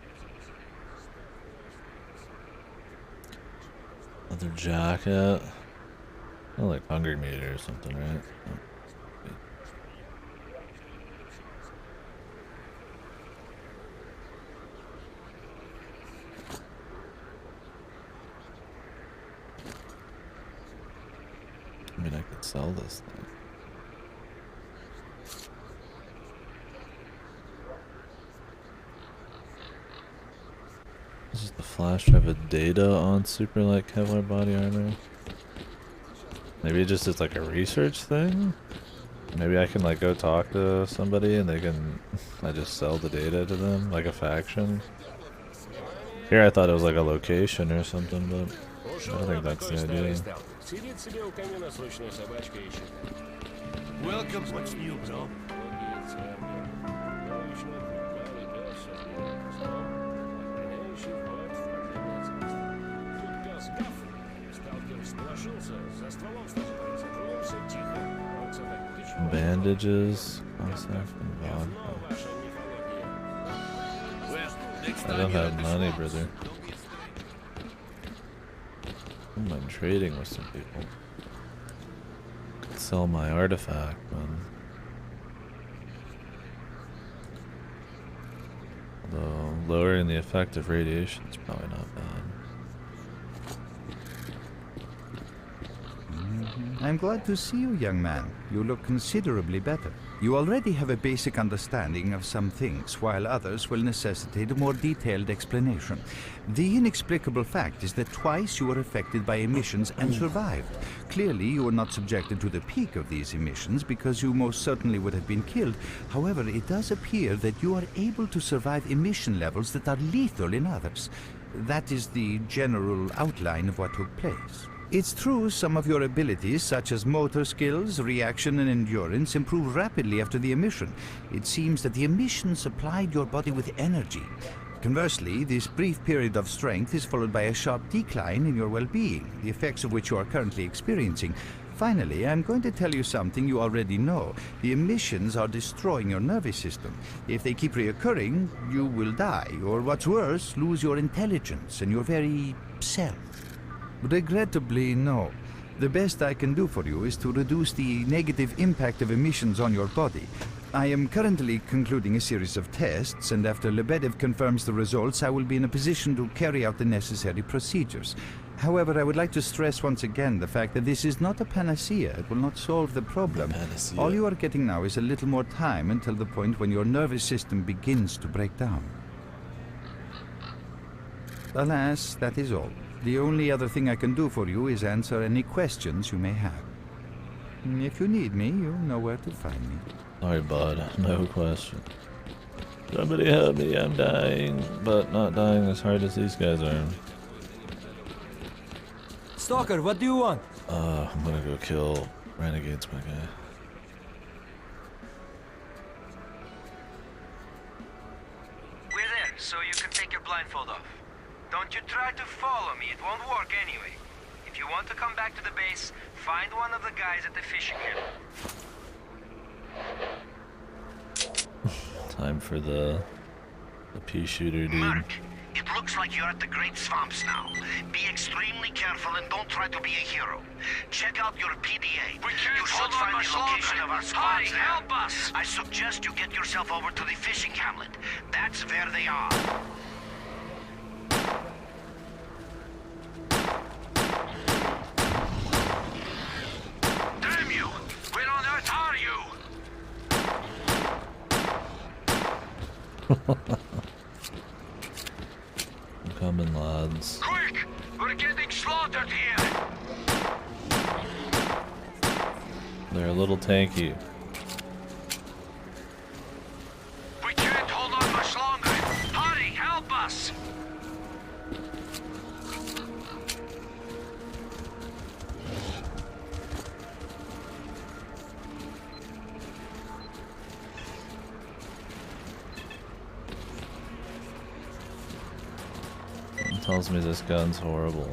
Leather jacket. Oh, like hunger meter or something, right? Oh. I mean, I could sell this thing. This is the flash drive of data on super light Kevlar body armor. Maybe it just is like a research thing? Maybe I can like go talk to somebody and they can, I just sell the data to them, like a faction. Here I thought it was like a location or something, but I don't think that's the idea. Welcome, what's new, bro? Bandages, contact, and vodka. I don't have money, brother. I'm trading with some people. Could sell my artifact, man. Although lowering the effect of radiation is probably not bad. I'm glad to see you, young man. You look considerably better. You already have a basic understanding of some things, while others will necessitate a more detailed explanation. The inexplicable fact is that twice you were affected by emissions and survived. Clearly, you were not subjected to the peak of these emissions because you most certainly would have been killed. However, it does appear that you are able to survive emission levels that are lethal in others. That is the general outline of what took place. It's true some of your abilities, such as motor skills, reaction and endurance, improve rapidly after the emission. It seems that the emission supplied your body with energy. Conversely, this brief period of strength is followed by a sharp decline in your well-being, the effects of which you are currently experiencing. Finally, I'm going to tell you something you already know. The emissions are destroying your nervous system. If they keep reoccurring, you will die, or what's worse, lose your intelligence and your very self. Regrettably, no. The best I can do for you is to reduce the negative impact of emissions on your body. I am currently concluding a series of tests, and after Lebedev confirms the results, I will be in a position to carry out the necessary procedures. However, I would like to stress once again the fact that this is not a panacea. It will not solve the problem. Panacea. All you are getting now is a little more time until the point when your nervous system begins to break down. Alas, that is all. The only other thing I can do for you is answer any questions you may have. If you need me, you know where to find me. Sorry, bud. No question. Somebody help me, I'm dying. But not dying as hard as these guys are. Stalker, what do you want? I'm gonna go kill Renegades, my guy. We're there, so you can take your blindfold off. Don't you try to follow me, it won't work anyway. If you want to come back to the base, find one of the guys at the fishing pier. Time for the pea shooter, dude. Mark, it looks like you're at the Great Swamps now. Be extremely careful and don't try to be a hero. Check out your PDA. You should find the location of our squads there. Help us! I suggest you get yourself over to the fishing hamlet. That's where they are. Damn you! Where on earth are you? I'm coming, lads. Quick! We're getting slaughtered here! They're a little tanky. We can't hold on much longer! Hurry, help us! tells me this gun's horrible.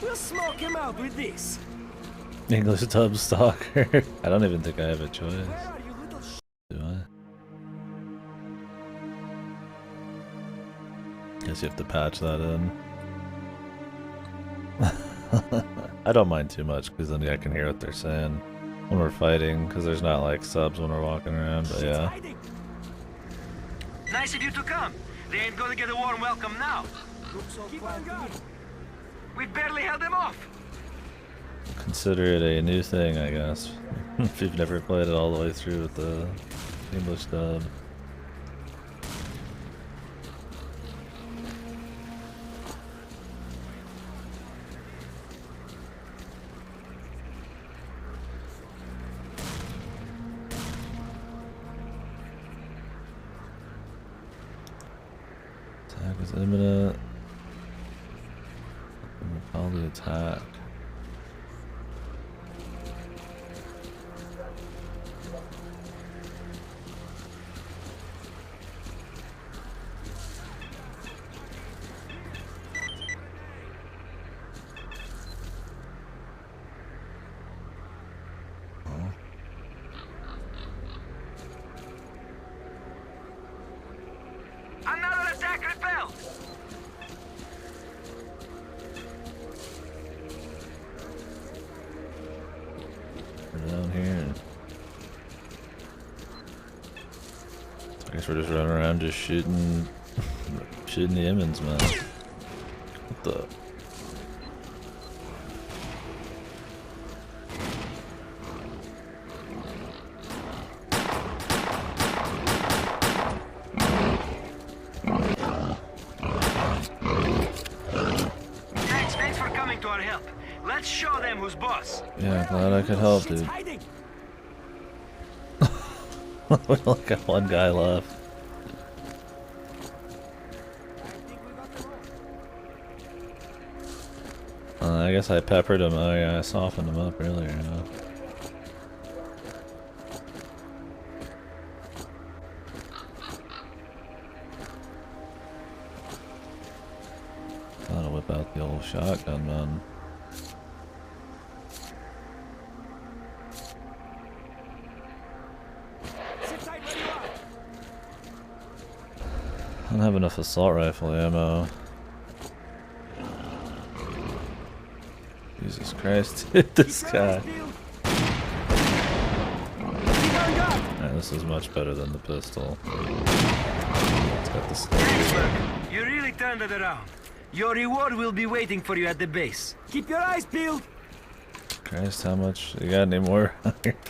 We'll smoke him out with this. English dub Stalker. I don't even think I have a choice. Do I? Guess you have to patch that in. I don't mind too much because then I can hear what they're saying when we're fighting, because there's not like subs when we're walking around, but yeah. Nice of you to come. They ain't gonna get a warm welcome now. Keep on going. We barely held them off. Consider it a new thing, I guess. If you've never played it all the way through with the English dub. Attack is imminent. Repel the attack. Another attack repelled. We're down here. I guess we're just running around just shooting shooting the Emmons, man. What the? Thanks for coming to our help. Let's show them who's boss. Yeah, glad I could help, dude. We only got one guy left. I guess I peppered him. Oh yeah, I softened him up earlier. Yeah. Gotta whip out the old shotgun, man. I don't have enough assault rifle ammo. Jesus Christ, dude, this guy. Alright, this is much better than the pistol. It's got the Stalker. You really turned it around. Your reward will be waiting for you at the base. Keep your eyes peeled. Christ, how much? You got any more?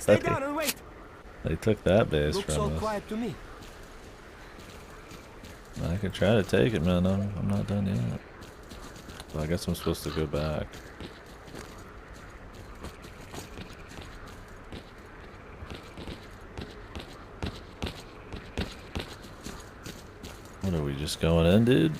Stay down and wait. They took that base Looks from all us. quiet to me. I could try to take it, man. I'm not done yet. So I guess I'm supposed to go back. What are we just going in, dude?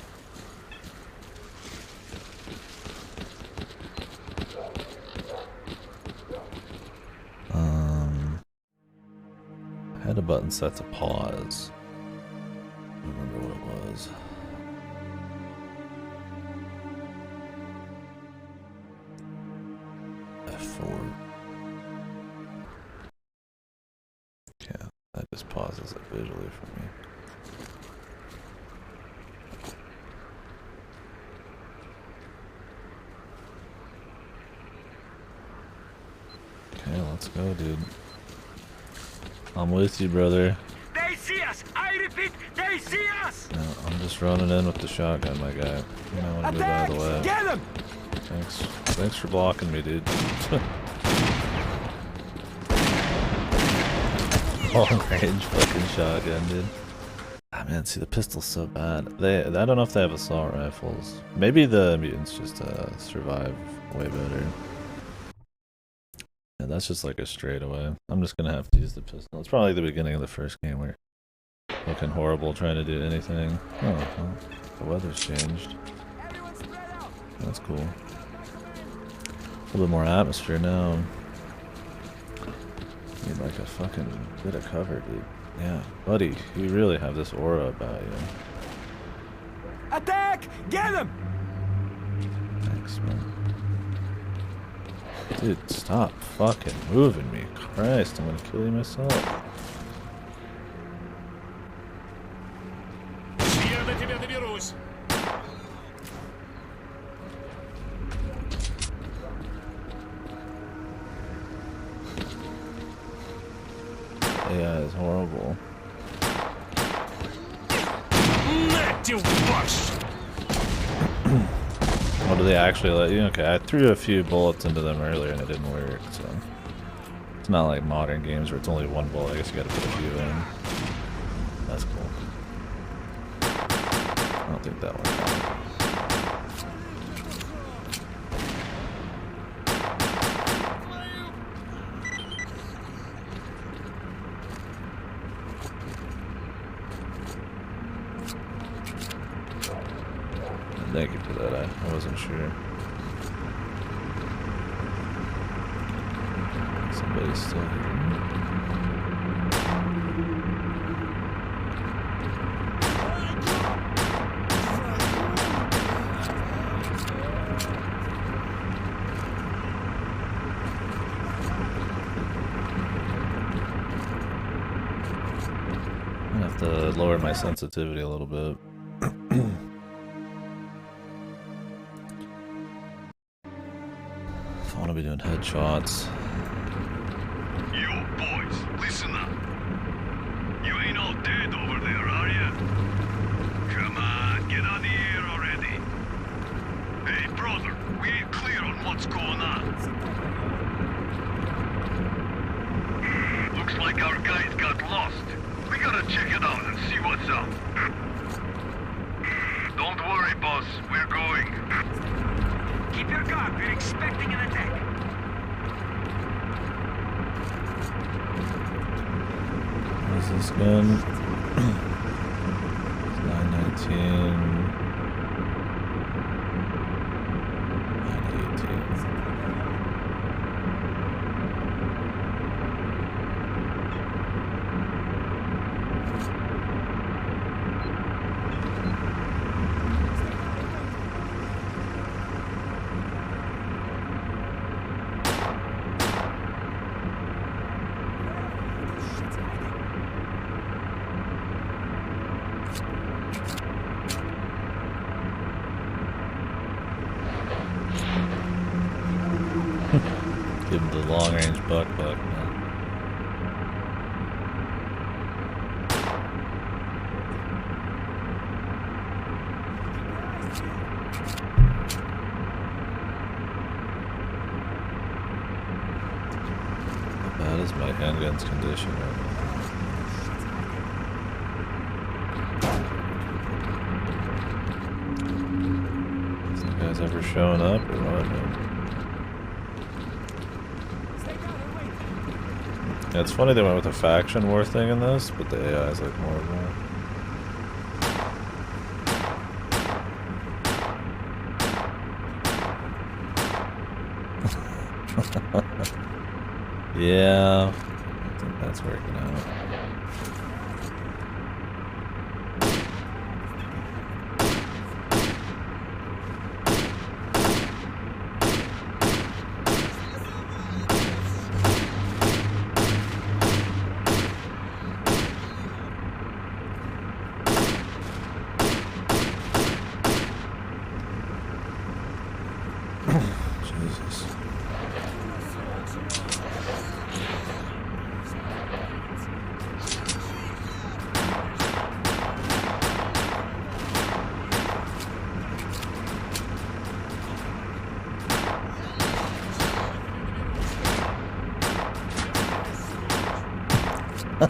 I had a button set to pause. I don't remember what it was. F4. Yeah, that just pauses it visually for me. Okay, let's go, dude. I'm with you, brother. They see us! I repeat, they see us! No, I'm just running in with the shotgun, my guy. You know, I want to move out of the way. Get him! Thanks for blocking me, dude. Long range fucking shotgun, dude. Ah, man, see, the pistol's so bad. I don't know if they have assault rifles. Maybe the mutants just survive way better. Yeah, that's just like a straightaway. I'm just gonna have to use the pistol. It's probably the beginning of the first game where looking horrible trying to do anything. Oh, well, the weather's changed. That's cool. A little bit more atmosphere now. Need like a fucking bit of cover, dude. Yeah, buddy, you really have this aura about you. Attack! Get him! Thanks, man. Dude, stop fucking moving me. Christ, I'm gonna kill you myself. Я до тебя доберусь. AI is horrible. Oh, do they actually let you? Okay, I threw a few bullets into them earlier and it didn't work, so... It's not like modern games where it's only one bullet, I guess you gotta put a few in. That's cool. I don't think that worked out. Thank you for that, I wasn't sure. Somebody's still here. I'm gonna have to lower my sensitivity a little bit. I want to be doing headshots. Yo, boys, listen up. You ain't all dead over there, are ya? Come on, get on the air already. Hey, brother, we ain't clear on what's going on. Looks like our guys got lost. We gotta check it out and see what's up. Don't worry, boss. We're going. Keep your guard. We're expecting an attack. What is this gun? It's 919. 918. Give him the long range buck, man. How bad is my handgun's condition right now? Has you guys ever shown up or what, man? Yeah, it's funny they went with a faction war thing in this, but the AI is like horrible. Yeah, I think that's working out. Jesus. I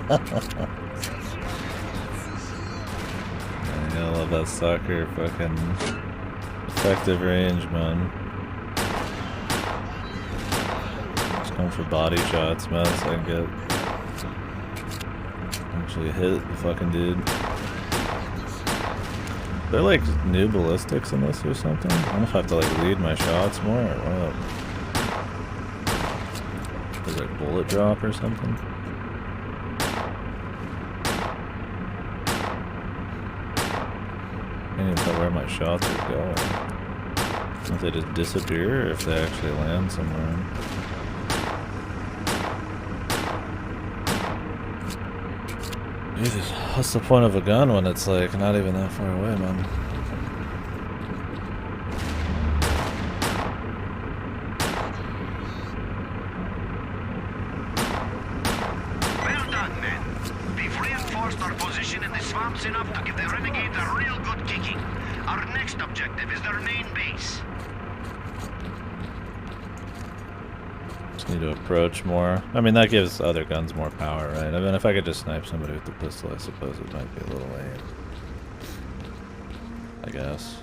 love that Stalker fucking effective range, man. Just going for body shots, man, so I can get actually hit the fucking dude. They're like new ballistics in this or something. I don't know if I have to like lead my shots more or what. Is it bullet drop or something? Can't even tell where my shots are going. If they just disappear or if they actually land somewhere. Jesus, what's the point of a gun when it's like not even that far away, man? Well done, men. We've reinforced our position in the swamps enough to give the renegades a real good kicking. Our next objective is their main base. Just need to approach more. I mean, that gives other guns more power, right? I mean, if I could just snipe somebody with the pistol, I suppose it might be a little lame. I guess.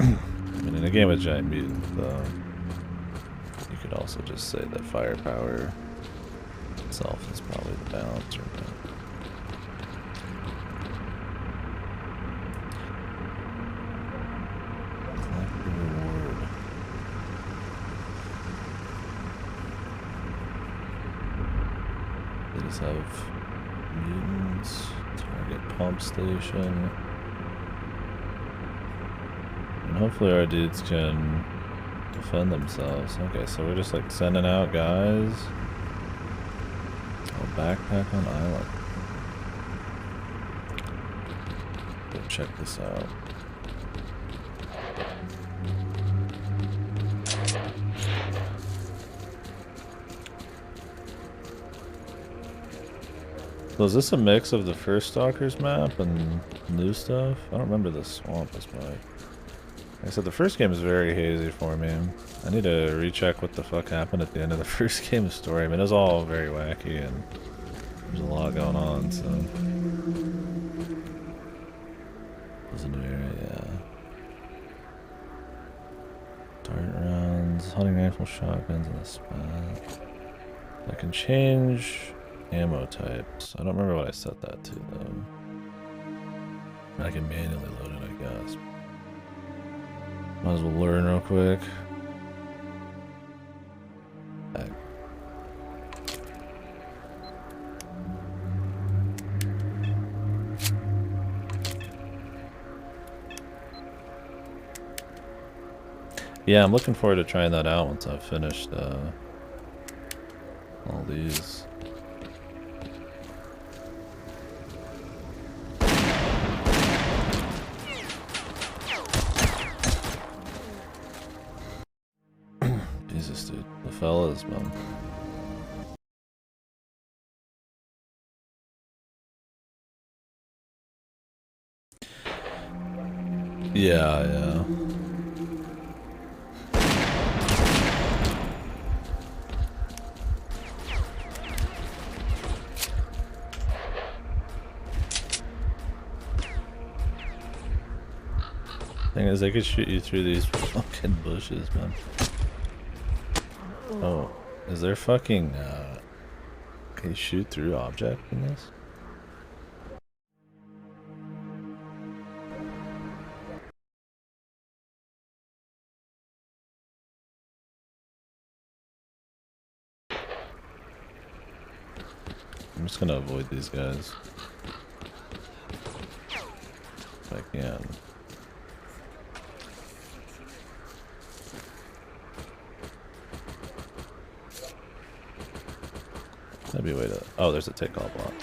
I mean, in a game with giant mutants, though, you could also just say that firepower itself is probably the balancer. Have mutants, target pump station, and hopefully our dudes can defend themselves. Okay, so we're just like sending out guys. Oh, backpack on island. Go check this out. So is this a mix of the first Stalker's map and new stuff? I don't remember the swamp as much. Like I said, the first game is very hazy for me. I need to recheck what the fuck happened at the end of the first game's story. I mean, it was all very wacky and there's a lot going on, so. There's a new area, yeah. Dart rounds, hunting rifle, shotguns in the spot. I can change ammo types. I don't remember what I set that to though. I can manually load it, I guess. Might as well learn real quick. Back. Yeah, I'm looking forward to trying that out once I've finished all these. Jesus, dude. The fellas, man. Yeah. Thing is, they could shoot you through these fucking bushes, man. Oh, is there fucking, can you shoot through object in this? I'm just gonna avoid these guys. If I can. That'd be a way to. Oh, there's a take-all button.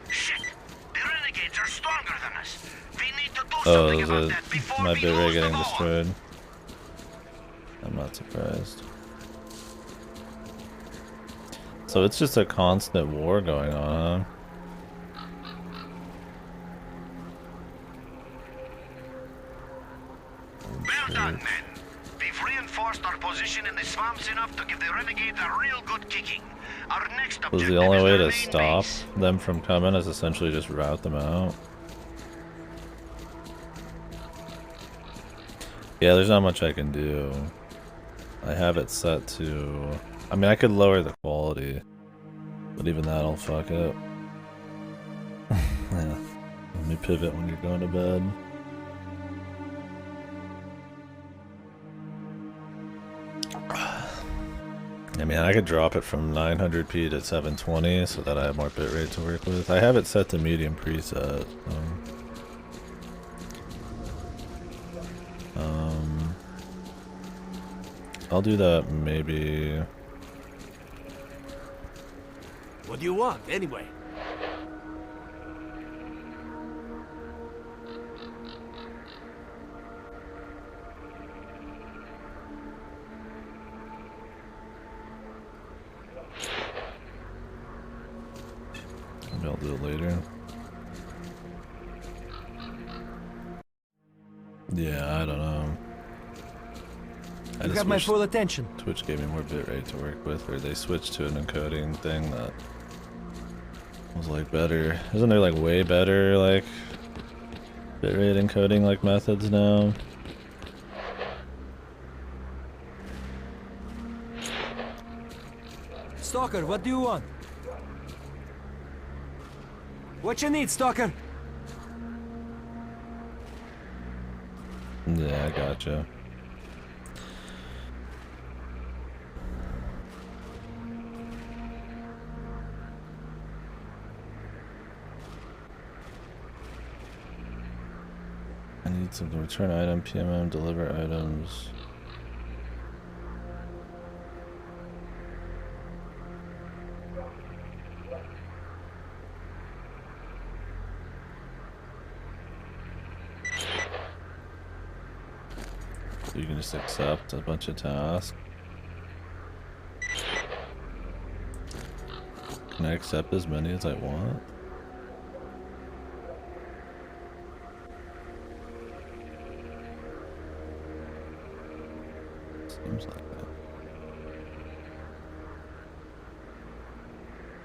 Shit! The renegades are stronger than us. We need to do something about that before my we bit ray lose getting them all. destroyed. I'm not surprised. So it's just a constant war going on, huh? Well done, men. We've reinforced our position in the swamps enough to give the renegades a real good kicking. Our next objective Was the only is way their to main stop base. them from coming is essentially just route them out? Yeah, there's not much I can do. I have it set to... I mean, I could lower the quality But even that'll fuck up. Yeah. Let me pivot when you're going to bed. I mean, I could drop it from 900p to 720 so that I have more bitrate to work with. I have it set to medium preset. I'll do that maybe. What do you want, anyway? Maybe I'll do it later. Yeah, I don't know. You got my full attention. Twitch gave me more bitrate to work with, or they switched to an encoding thing that was like better. Isn't there like way better like bitrate encoding like methods now? Stalker, what do you want? What you need, Stalker? Yeah, I gotcha. I need some to return item, PMM, deliver items. So you can just accept a bunch of tasks. Can I accept as many as I want? Seems like that.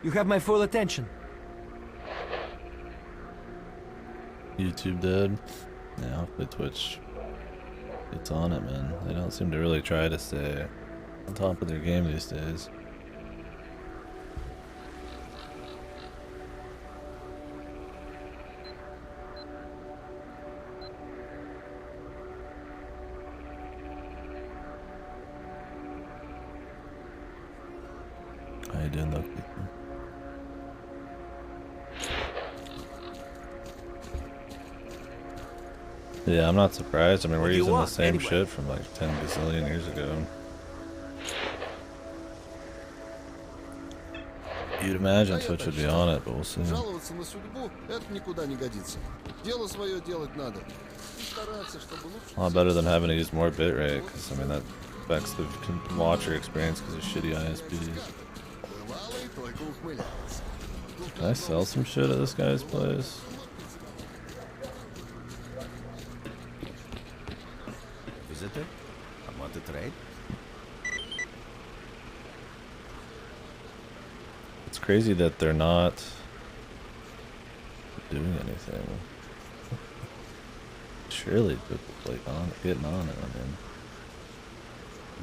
You have my full attention. YouTube did. Yeah, hopefully Twitch gets on it, man. They don't seem to really try to stay on top of their game these days. How you doing, though? Yeah, I'm not surprised. I mean, we're using the same shit from like 10 gazillion years ago. You'd imagine Twitch would be on it, but we'll see. Жаловаться на судьбу — это никуда не годится. Дело свое делать надо. Стараться, чтобы лучше. A lot better than having to use more bitrate, because I mean that affects the watcher experience because of shitty ISPs. Can I sell some shit at this guy's place? Visitor? I want to trade? It's crazy that they're not doing anything. Surely people like getting on it, I mean.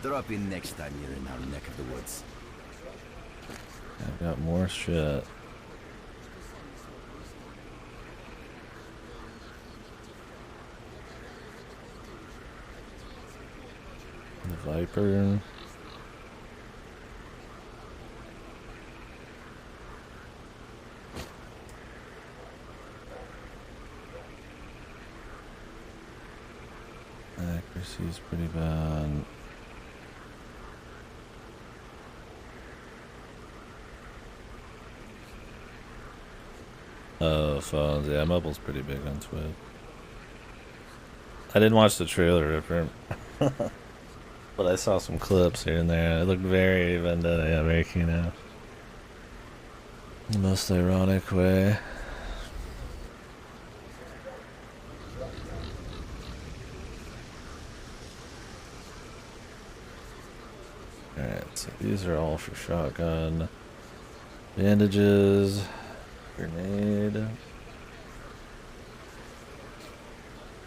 Drop in next time you're in our neck of the woods. I've got more shit. The Viper. Accuracy's pretty bad. Oh, phones. Yeah, mobile's pretty big on Twitch. I didn't watch the trailer, Ripper. But I saw some clips here and there. It looked very vendetta, yeah, very Kino. The most ironic way. Alright, so these are all for shotgun. Bandages. Grenade. I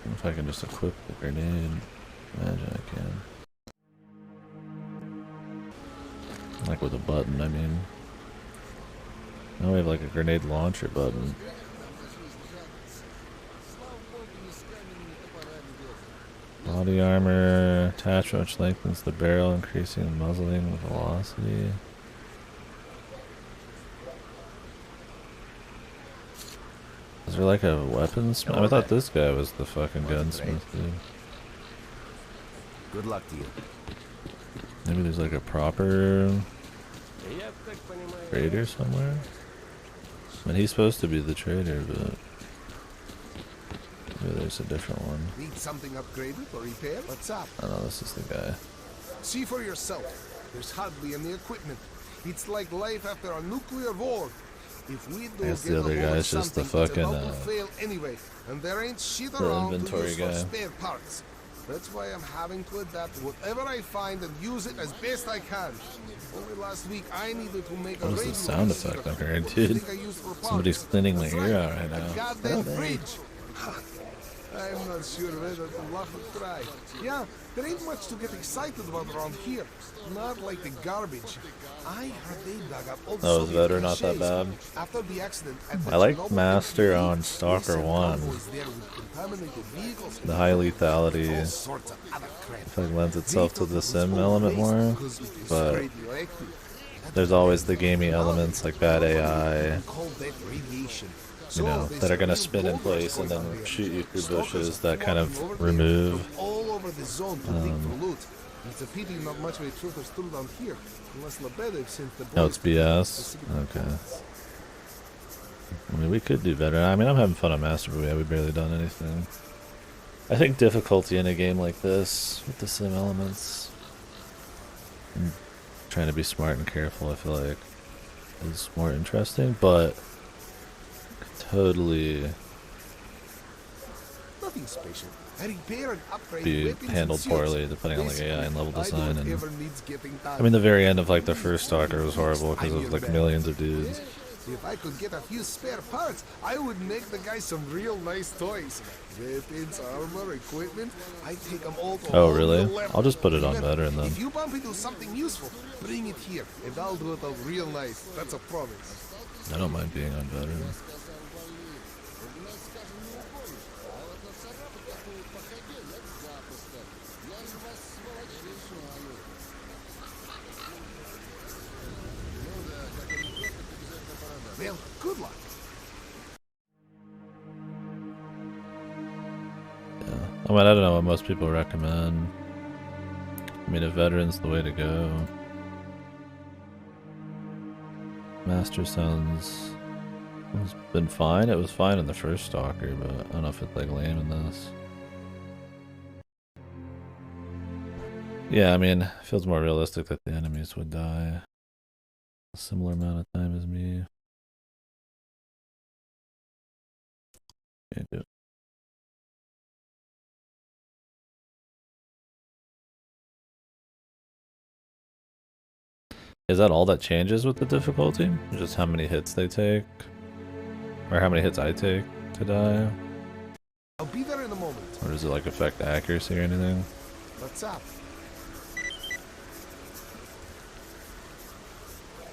wonder if I can just equip the grenade. Imagine I can. Like with a button, I mean. Now we have like a grenade launcher button. Body armor attachment which lengthens the barrel, increasing the muzzling velocity. Is there like a weaponsmith? I thought this guy was the fucking gunsmith, dude. Good luck to you. Maybe there's like a proper trader somewhere? I mean, he's supposed to be the trader, but maybe there's a different one. Need something upgraded or repaired? What's up? I know, this is the guy. See for yourself. There's hardly any equipment. It's like life after a nuclear war. If we do guess the other guy's just the fucking fail anyway, and there ain't shit the around inventory to use guy. for spare parts. That's why I'm having to adapt whatever I find and use it as best I can. Only last week I needed to make What a is radio the sound receiver. effect I'm hearing, dude? Somebody's cleaning my ear out right A now. goddamn fridge. I'm not sure whether to laugh or cry. Yeah, there ain't much to get excited about around here. Not like the garbage. I heard they dug up all the Oh, is Soviet Veteran not that clichés. bad? After the accident at the I like Chernobyl Master factory, on they Stalker sent 1. convoys there with contaminated vehicles, The high lethality all sorts of other crap. I feel like lends itself to They the thought it sim was all element waste more, because it was but radioactive. there's always the gamey elements like bad AI, We call that radiation. you know, that are gonna spin in place and then shoot you through bushes that kind of remove. All over the zone to dig for loot. It's a pity not much of a truth is still down here, unless Lebedev sent the No, boys it's to BS. the Okay. I mean, we could do better. I mean, I'm having fun on Master, but yeah, we've barely done anything. I think difficulty in a game like this, with the sim elements, and trying to be smart and careful, I feel like, is more interesting, but totally Nothing special. I repair and upgrade be weapons and handled shields. poorly depending on like AI and level design. And Ever needs getting done. I mean, the very end of like the first Stalker was horrible because of like millions of dudes. If I could get a few spare parts, I would make the guys some real nice toys. Weapons, armor, equipment, I take them all to Oh all really? the levels. I'll just put it on Remember, better and then. If you bump into something useful, bring it here, and I'll do it all real nice. That's a promise. I don't mind being on better. Well, good luck. Yeah. I mean, I don't know what most people recommend. I mean, a veteran's the way to go. Master sounds... It's been fine. It was fine in the first Stalker, but I don't know if it's like lame in this. Yeah, I mean, it feels more realistic that the enemies would die a similar amount of time as me. Can't do it. Is that all that changes with the difficulty? Just how many hits they take? Or how many hits I take to die? I'll be there in a moment. Or does it like affect accuracy or anything? What's up?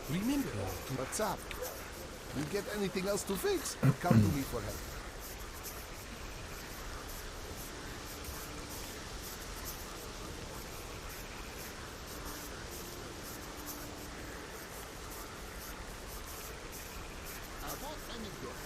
Remember, what's up? You get anything else to fix? Come to me for help. А вот анекдот.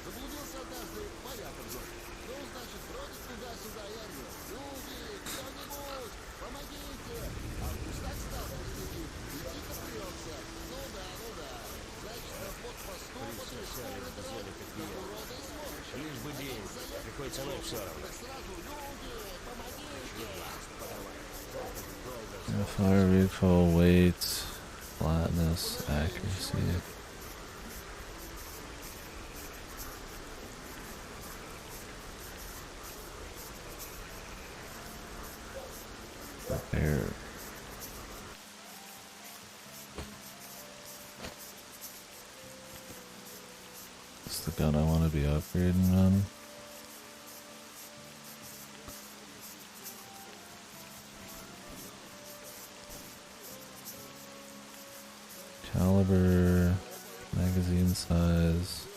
Заблудился однажды моряк в доме. Ну, значит, бродит туда-сюда и орёт. Люди, кто-нибудь, помогите! А вкус так стал посреди и тихо прется. Ну да. Значит, на блокпосту потрясали до урода и сволочи. Лишь бы день. Какой ценой все равно. Сразу люди, помогите! Fire recoil, weight, flatness, accuracy. Repair. It's the gun I want to be upgrading on. Caliber Magazine size.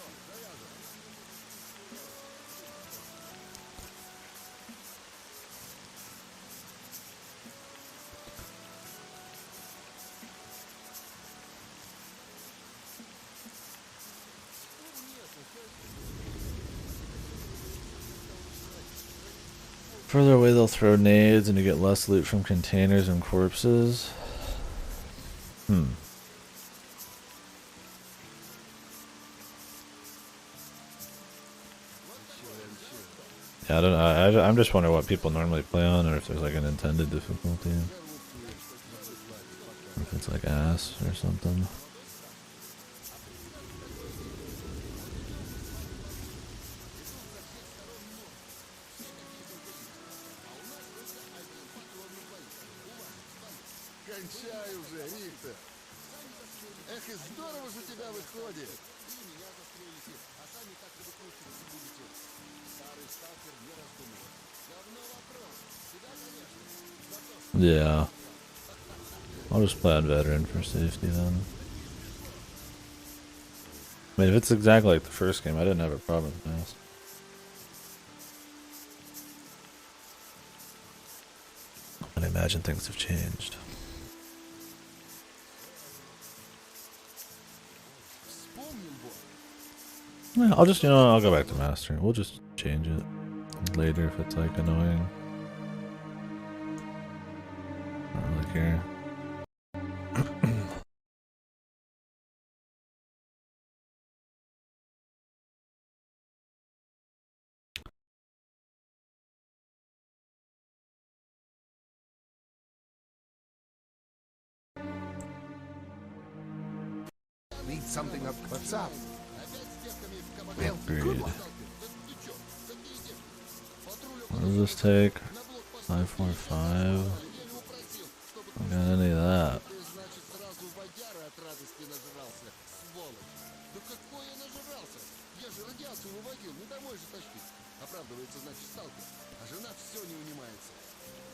Further away they'll throw nades and you get less loot from containers and corpses. Yeah, I don't know. I'm just wondering what people normally play on, or if there's like an intended difficulty. Or if it's like ass or something. Кончай уже, Рихтер. Эх, и здорово же у тебя выходит. А сами так и выкручиваться будете. Старый сталкер не раздумывает. Давно вопрос. Тебя, конечно. Yeah. I'll just play on veteran for safety then. I mean, if it's exactly like the first game, I didn't have a problem with this. I imagine things have changed. Yeah, I'll just, I'll go back to master. We'll just change it later if it's like annoying. I don't really care. Need something up. What's up? Agreed. What does this take? 545. I got any of that. Оправдывается, значит, сталкер. А жена все не унимается.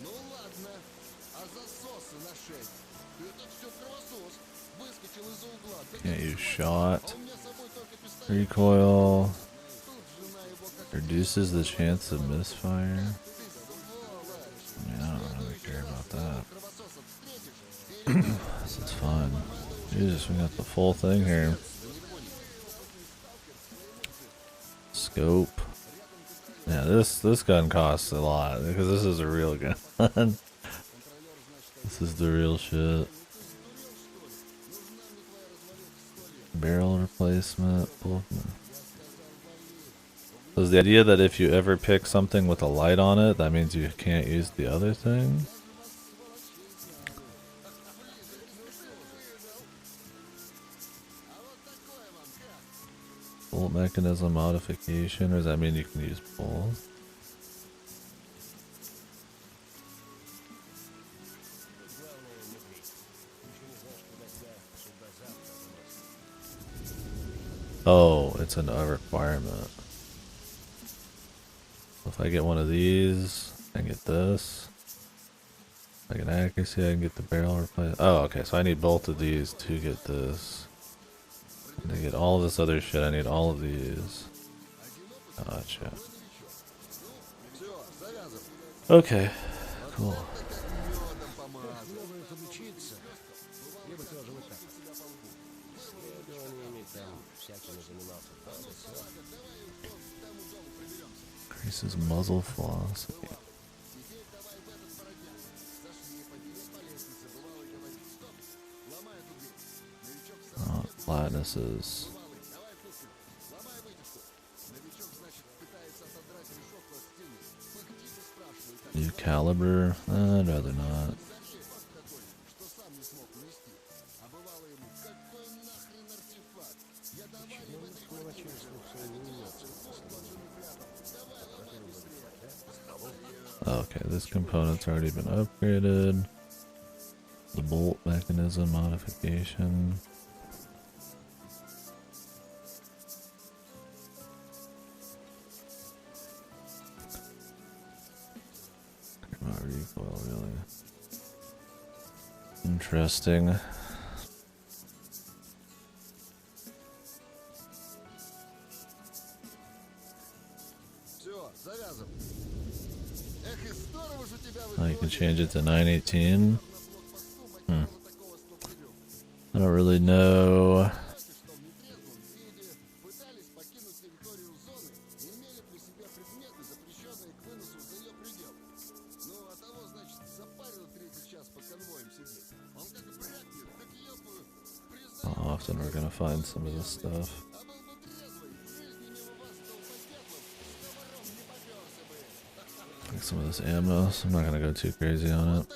Ну ладно. А засосы на шее. Это все кровосос. Выскочил из-за угла. Can't use shot. Recoil. Reduces the chance of misfire. Yeah, I don't really care about that. This is fun. Jesus, we got the full thing here. Scope. Yeah, this gun costs a lot because this is a real gun. This is the real shit. Barrel replacement. So is the idea that if you ever pick something with a light on it, that means you can't use the other thing? Bolt mechanism modification, or does that mean you can use both? Oh, it's a requirement. If I get one of these, I get this. If I get accuracy, I can get the barrel replacement. Oh, okay, so I need both of these to get this. And to get all of this other shit, I need all of these. Gotcha. Okay, cool. Increases muzzle velocity. Oh, flatnesses. New caliber? I'd rather not. Okay, this component's already been upgraded. The bolt mechanism modification. Not recoil, really. Interesting. change it to 918. I don't really know. How often we're gonna find some of this stuff. Like some of this ammo, so I'm not gonna go too crazy on it.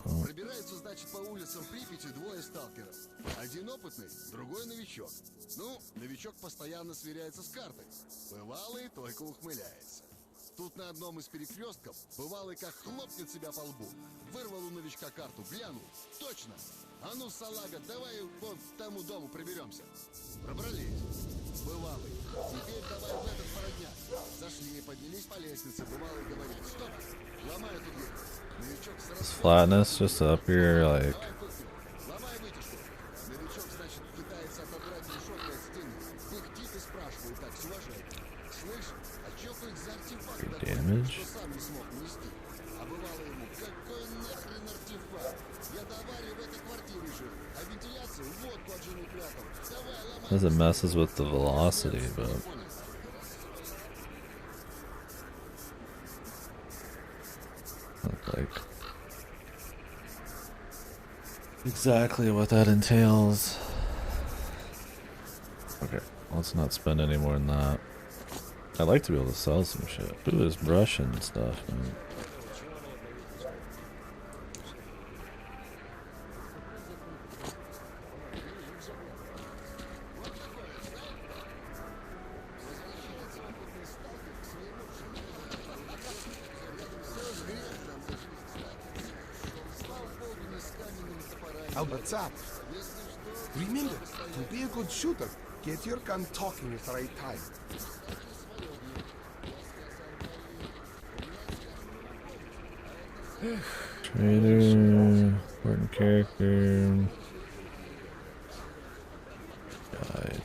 Oh. Пробираются, значит, по улицам Припяти двое сталкеров. Один опытный, другой новичок. Ну, новичок постоянно сверяется с картой. Бывалый только ухмыляется. Тут на одном из перекрестков бывалый как хлопнет себя по лбу. Вырвал у новичка карту, глянул. Точно! А ну, салага, давай вон к тому дому проберемся. Пробрались. Бывалый. Теперь давай в этот породняк. Зашли, поднялись по лестнице. Бывалый говорит: стоп! Ломай эту дверь. Новичок сразу... This flatness just up here, like... Ломай вытяжку. Новичок, значит, пытается отобрать решетку от стены. Пыхтит и спрашивает так с уважением: слышь, а чё хоть за артефакт такой, что сам не смог нести? А бывало ему: какой нахрен артефакт? Я до аварии в этой квартире жил, а вентиляцию водку от жены прятал. Давай, ломай. Because it messes with the velocity, but... Look like... exactly what that entails. Okay, let's not spend any more than that. I'd like to be able to sell some shit. Look at this brush and stuff, man. What's up? Remember, to be a good shooter, get your gun talking at the right time. Trader, important character, guide,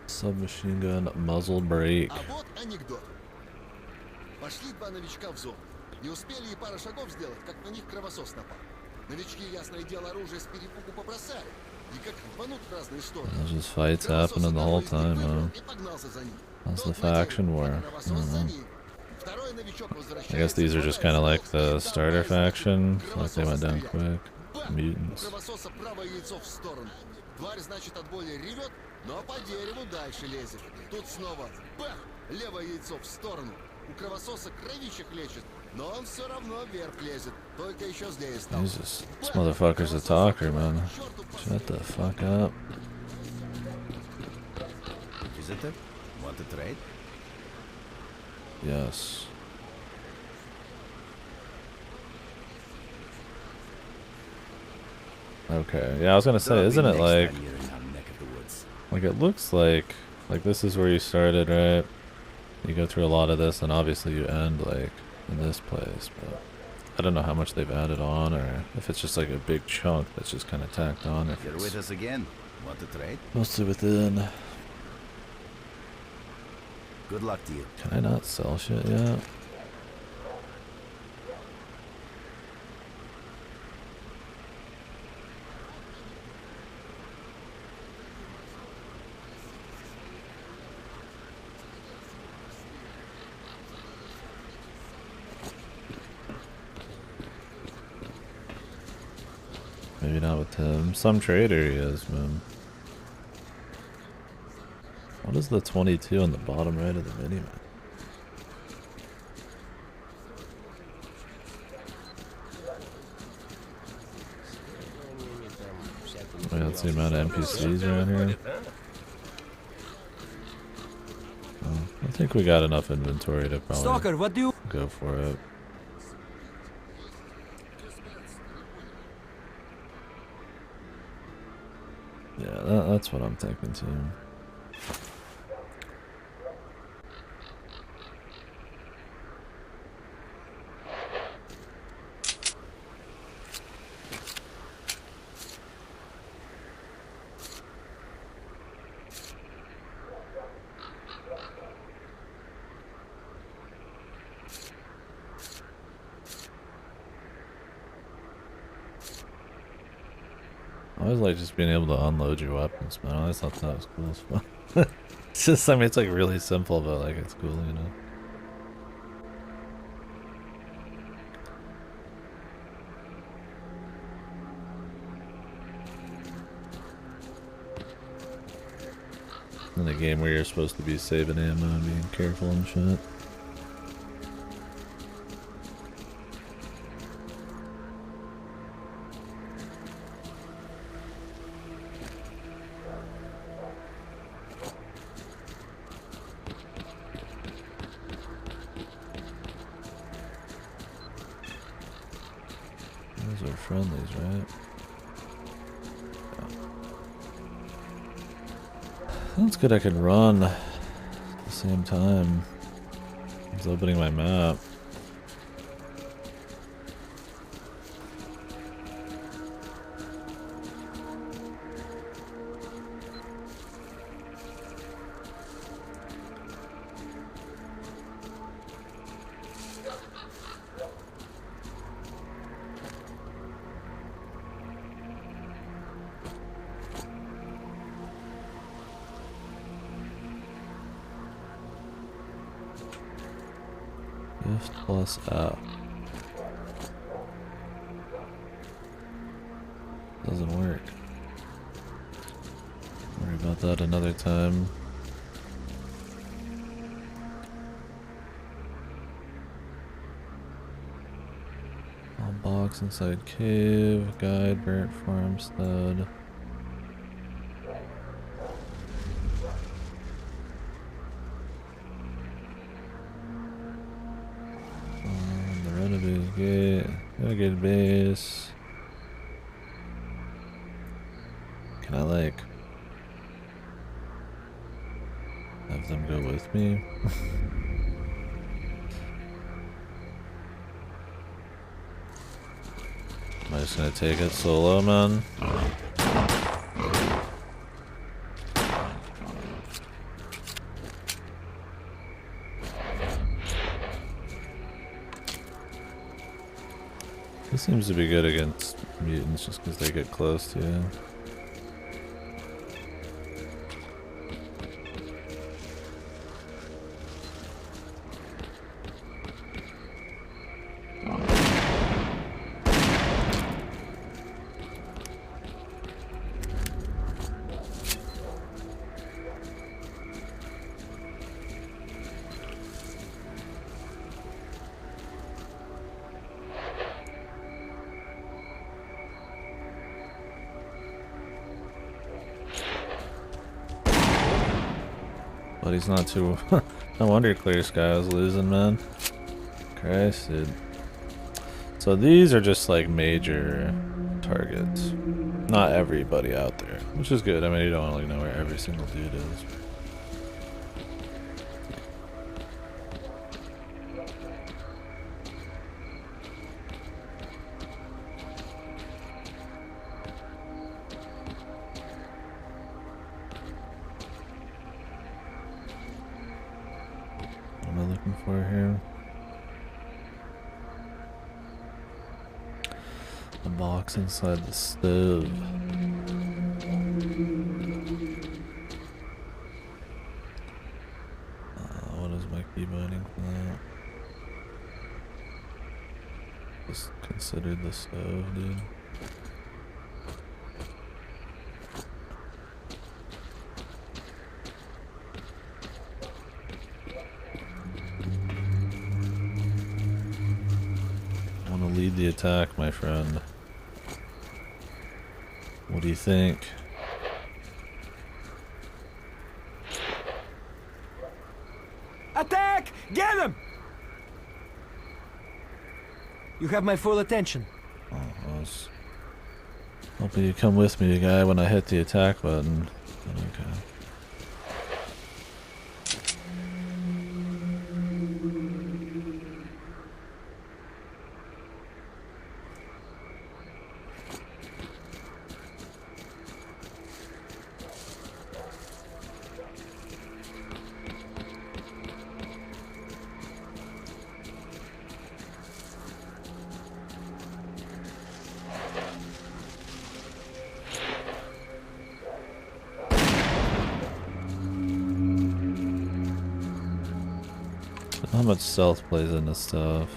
submachine gun, muzzle brake. А вот анекдот. Пошли два новичка в зону. Не успели и пара шагов сделать, как на них кровосос напал. Новички, ясное дело, оружие с перепугу побросали. И как рванут в разные стороны. There's just fights happening the whole time, huh? That's the faction war. I guess these are just kind of like the starter faction. Like they went down quick. Mutants. Кровососа правое яйцо в сторону. Тварь, значит, от боли ревет, но по дереву дальше лезет. Тут снова бах! Левое яйцо в сторону. У кровососа кровища хлещет, но он все равно вверх лезет. Только еще злее стал. Jesus, this motherfucker's a talker, man. Shut the fuck up. Visitor? Want to trade? Yes. Okay, yeah, I was gonna say, isn't it like it looks like this is where you started, right? You go through a lot of this, and obviously you end like in this place, but I don't know how much they've added on, or if it's just like a big chunk that's just kind of tacked on. If you're with us again, want to trade? Mostly within. Good luck to you. Can I not sell shit yet? Maybe not with him. Some trader he is, man. What is the 22 on the bottom right of the mini map? Wait, let's see the amount of NPCs around here. Oh, I think we got enough inventory to probably Stalker, what do you go for it. Yeah, that's what I'm thinking too. always like just being able to unload your weapons, man. I always thought that was cool as fuck. It's just, I mean, it's like really simple, but like it's cool, you know. In a game where you're supposed to be saving ammo and being careful and shit. Those are friendlies, right? That's good. I can run at the same time as opening my map. Shift plus app. Doesn't work. Worry about that another time. All box inside cave, guide, burnt farmstead. Good base. Can I like have them go with me? Am I just gonna take it solo, man? This seems to be good against mutants just because they get close to you. But he's not too... No wonder Clear Sky was losing, man. Christ, dude. So these are just like major targets. Not everybody out there, which is good. I mean, you don't really know where every single dude is. What am I looking for here? A box inside the stove. What is my key binding for that? Just considered the stove, dude. Lead the attack, my friend. What do you think? Attack! Get him! You have my full attention. Oh, I was hoping you come with me, guy, when I hit the attack button. Okay. how much stealth plays into stuff.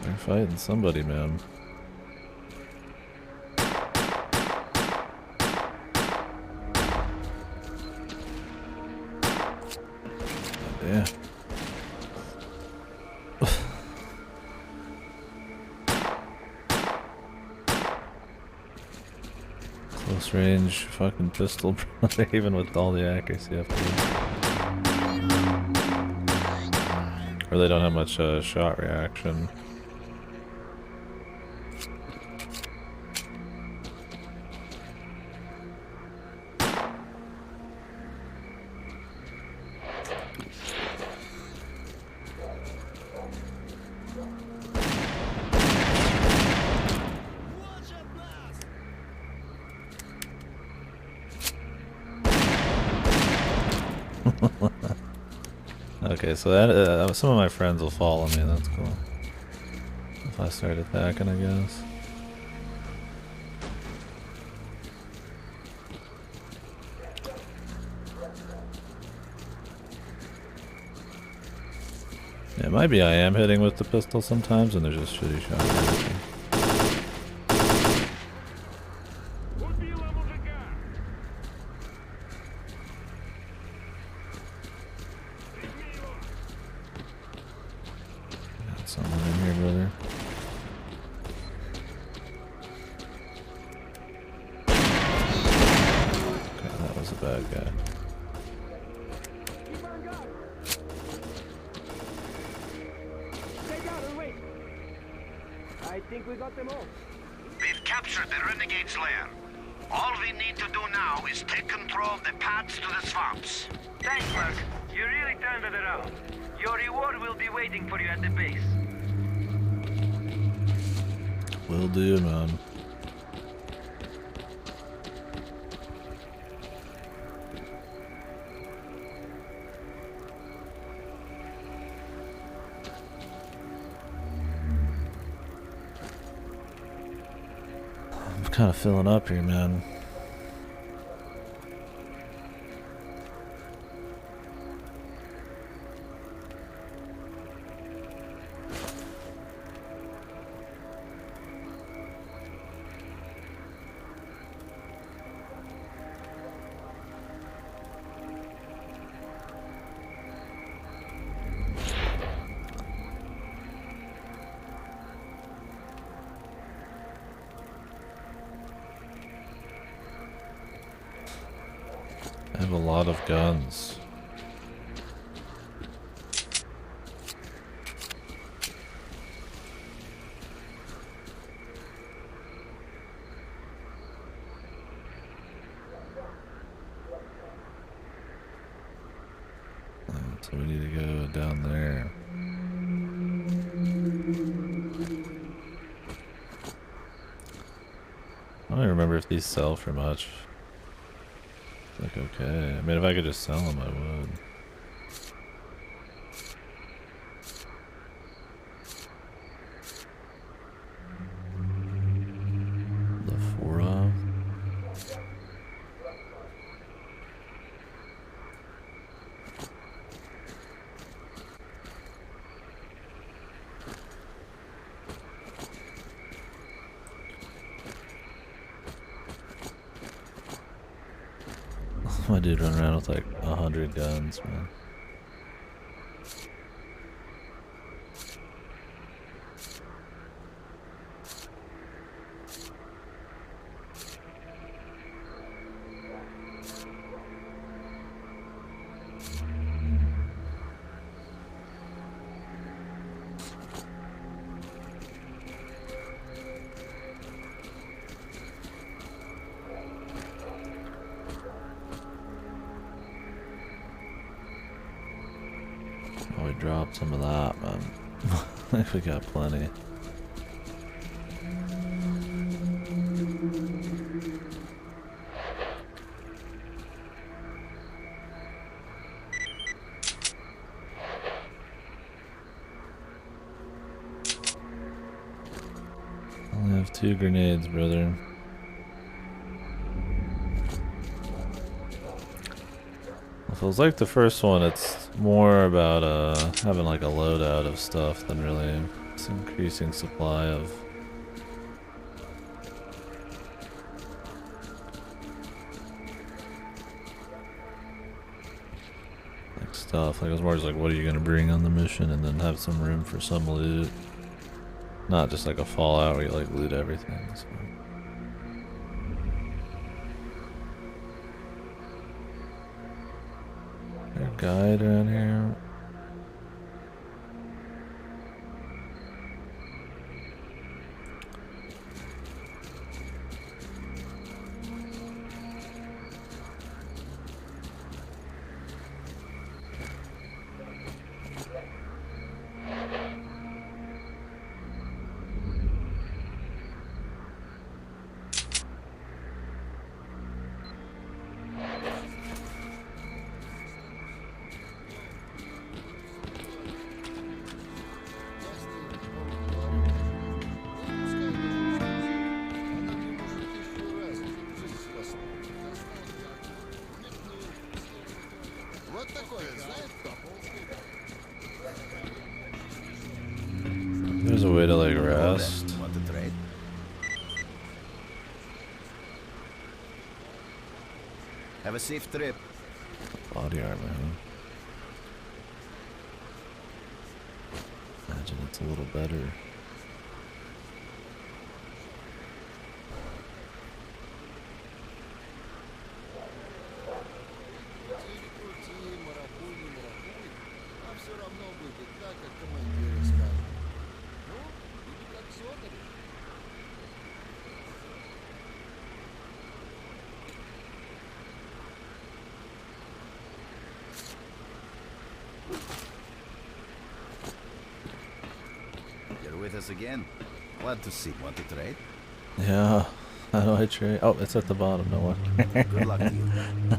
They're fighting somebody, man. Yeah. Close range fucking pistol, even with all the accuracy after. Or they don't have much shot reaction. Okay, so that, some of my friends will follow me, that's cool. If I start attacking, I guess. Yeah, maybe I am hitting with the pistol sometimes and they're just shitty shots. Someone in here, brother. Okay, that was a bad guy. I think we got them all. We've captured the Renegade's lair. All we need to do now is take control of the paths to the swamps. Thanks, Merc. You really turned it around. Your reward will be waiting for you at the base. Will do, man. I'm kind of filling up here, man. I have a lot of guns. So we need to go down there. I don't even remember if these sell for much. Like, okay. I mean, if I could just sell them, I would. The Fora. My dude run around with like 100 guns, man. Oh, we dropped some of that, man. I think we got plenty. 2 grenades, brother. If it was like the first one, it's more about having like a loadout of stuff than really it's increasing supply of like stuff. Like it was more just like, what are you gonna bring on the mission, and then have some room for some loot. Not just like a Fallout where you like loot everything. So. Is there a guide around here? There's a way to like rest. Want to trade? Have a safe trip. Body armor, huh? Imagine it's a little better. You're with us again. Glad to see. Want to trade? Yeah. How do I trade? Oh, it's at the bottom. No wonder. Good luck to you.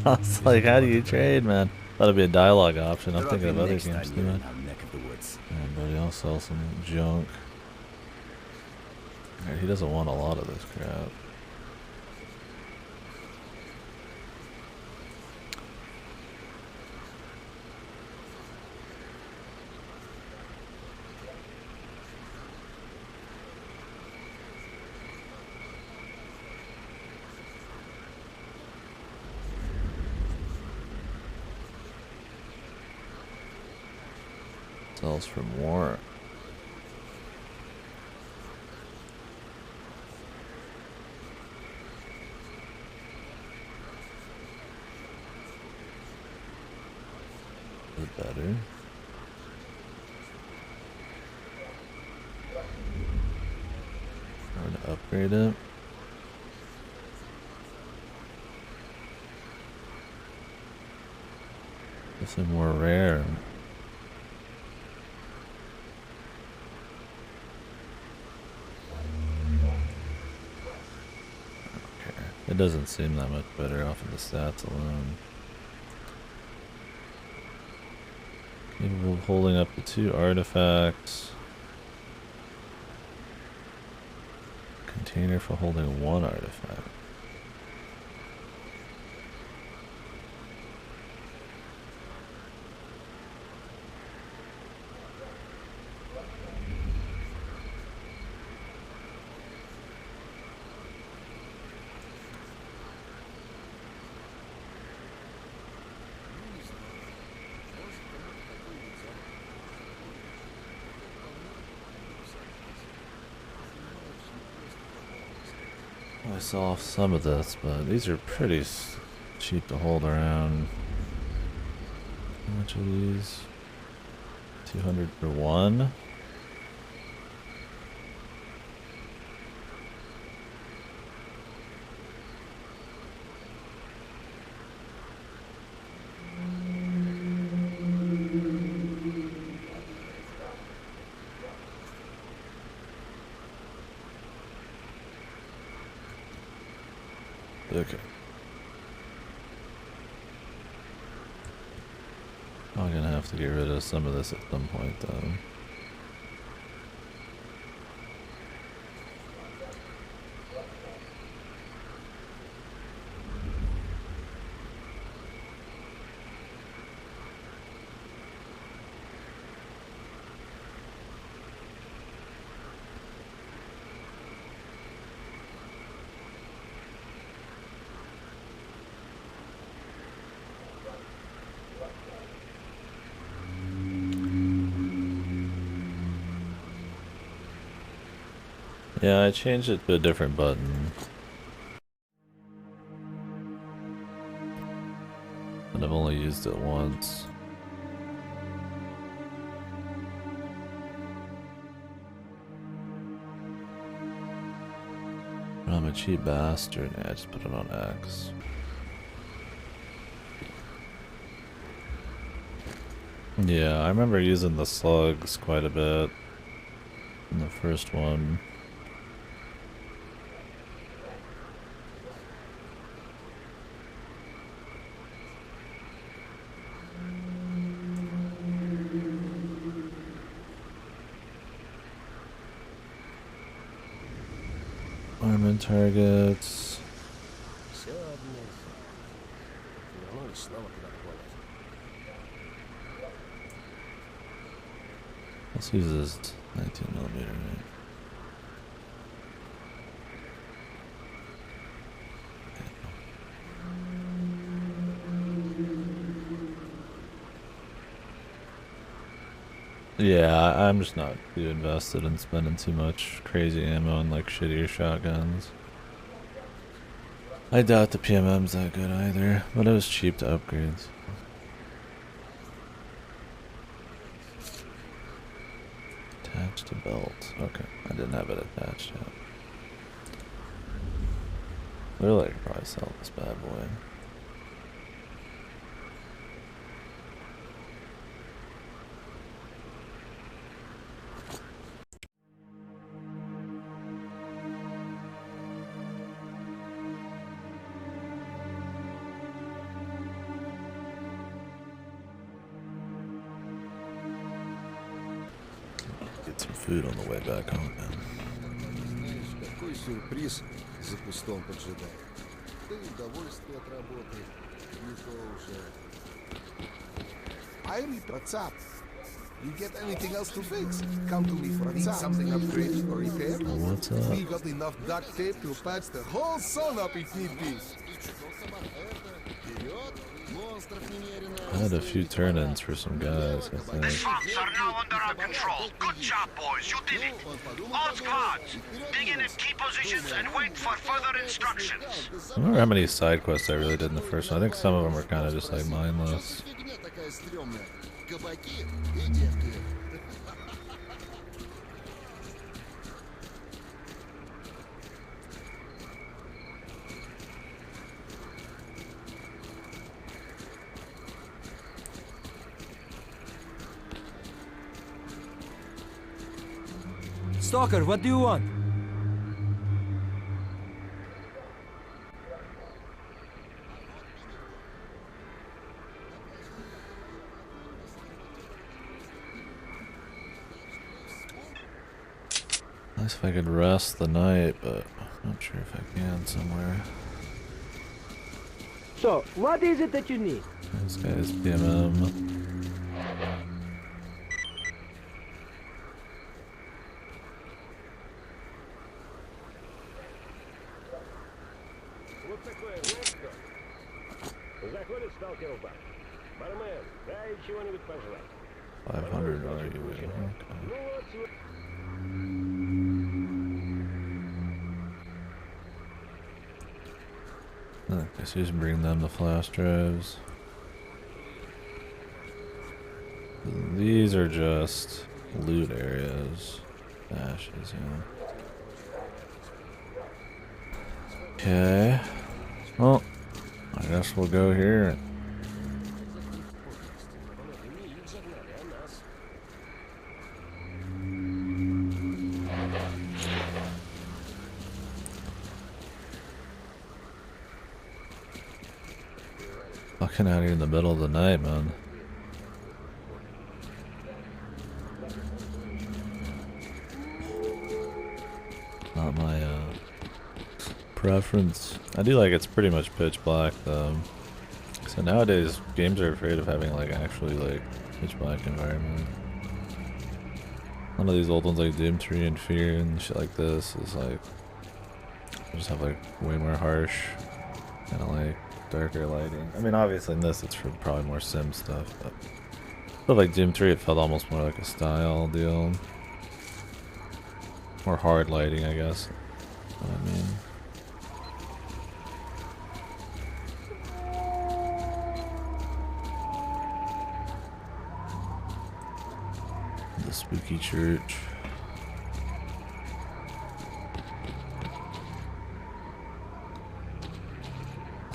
I was like, how do you trade, man? Thought it'd be a dialogue option. I'm Drop thinking in of other next games time too, you're in man. our neck of the woods. Buddy, I'll sell some junk. Alright, he doesn't want a lot of this crap. Sells for more. Is it better? Trying to upgrade it. This is more rare. It doesn't seem that much better off of the stats alone. Capable of holding up to 2 artifacts. Container for holding 1 artifact. I saw off some of this, but these are pretty cheap to hold around. How much are these? 200 for 1? Okay. I'm gonna have to get rid of some of this at some point, though. Yeah, I changed it to a different button. But I've only used it once. I'm a cheap bastard. Yeah, I just put it on X. Yeah, I remember using the slugs quite a bit in the first one. Armament targets. Let's use this 19mm, right? Yeah, I'm just not too invested in spending too much crazy ammo on like shittier shotguns. I doubt the PMM's that good either, but it was cheap to upgrade. So. Attached to belt. Okay, I didn't have it attached yet. Really, I could probably sell this bad boy. Get some food on the way back home, man. Какой сюрприз за кустом поджидает. Да и удовольствие от работы не то уже. What's up? You get anything else to fix? Come to me for a need something upgraded or repaired? What's up? We got enough duct tape to patch the whole son up if need be. I had a few turn-ins for some guys, I think. The swamps are now under our control. Good job, boys. You did it. All squads, dig in and keep positions and wait for further instructions. I don't remember how many side quests I really did in the first one. I think some of them were kind of just like mindless. Stalker, what do you want? Nice if I could rest the night, but I'm not sure if I can somewhere. So, what is it that you need? This guy's PMM. Вот такое, вот что. Заходит сталкер в бар. Бармен, дай чего-нибудь пожрать. 500 are you with? Okay. Ну вот, I guess he's bring them the flash drives. These are just loot areas. Ashes, yeah. Okay. Well, I guess we'll go here. Fucking out here in the middle of the night, man. Not my preference. I do like it's pretty much pitch black though. So nowadays games are afraid of having like actually like pitch black environment. One of these old ones like Doom 3 and Fear and shit like this is like just have like way more harsh kind of like darker lighting. I mean obviously in this it's for probably more sim stuff, but I feel like Doom 3 it felt almost more like a style deal. Or hard lighting, I guess. What I mean. The spooky church.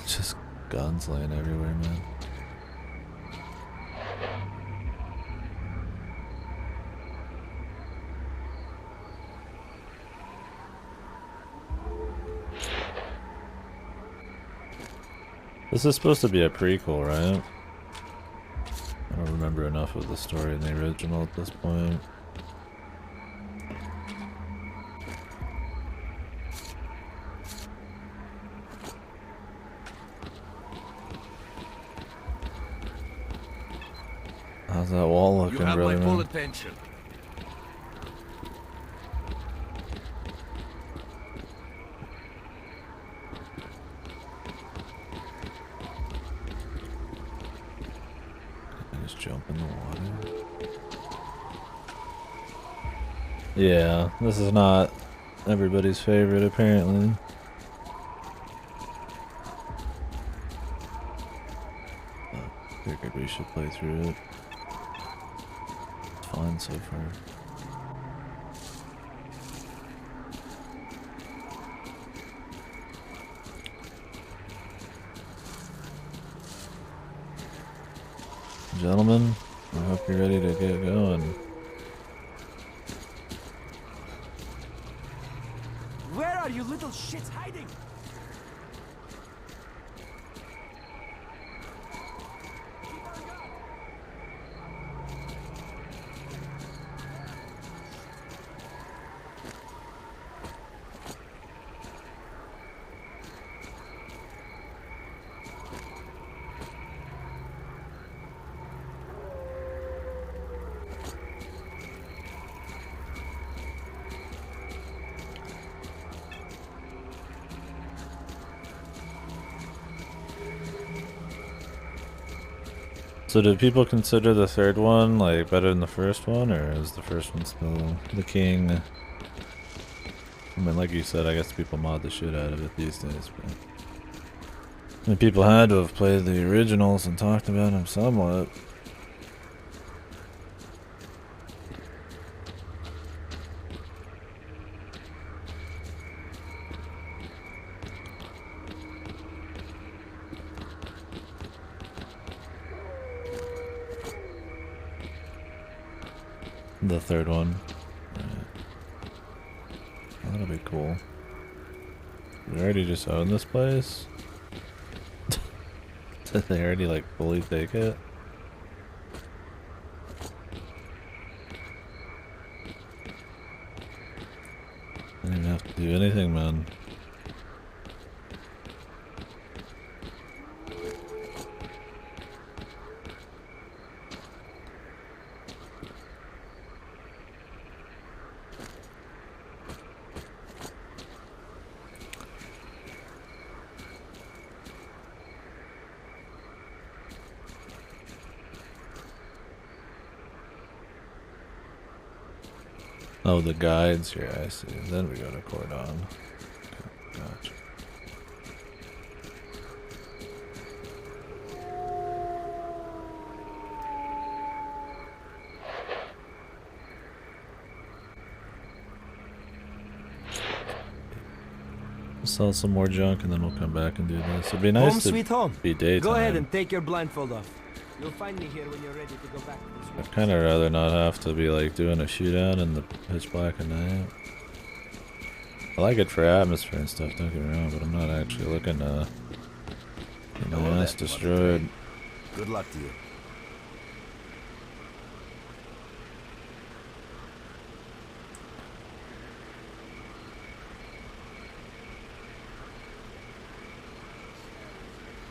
Just guns laying everywhere, man. This is supposed to be a prequel, right? I don't remember enough of the story in the original at this point. How's that wall looking, brother? You have my full attention. Jump in the water. Yeah, this is not everybody's favorite, apparently. Figured we should play through it. It's fine so far. Gentlemen, I hope you're ready to get going. Where are you little shits hiding? So do people consider the third one like better than the first one, or is the first one still the king? I mean, like you said, I guess people mod the shit out of it these days, but I mean, people had to have played the originals and talked about them somewhat. The third one. Right. That'll be cool. We already just own this place? Did they already like fully take it? I didn't even have to do anything, man. Oh, the guides here, I see. Then we go to Cordon. Okay, gotcha. We'll sell some more junk and then we'll come back and do this. It'd be nice home, to sweet home. Be daytime. Go ahead and take your blindfold off. You'll find me here when you're ready to go back to this. I'd kind of rather not have to be like doing a shootout in the pitch black at night. I like it for atmosphere and stuff, don't get me wrong, but I'm not actually looking to get my ass destroyed. Good luck to you.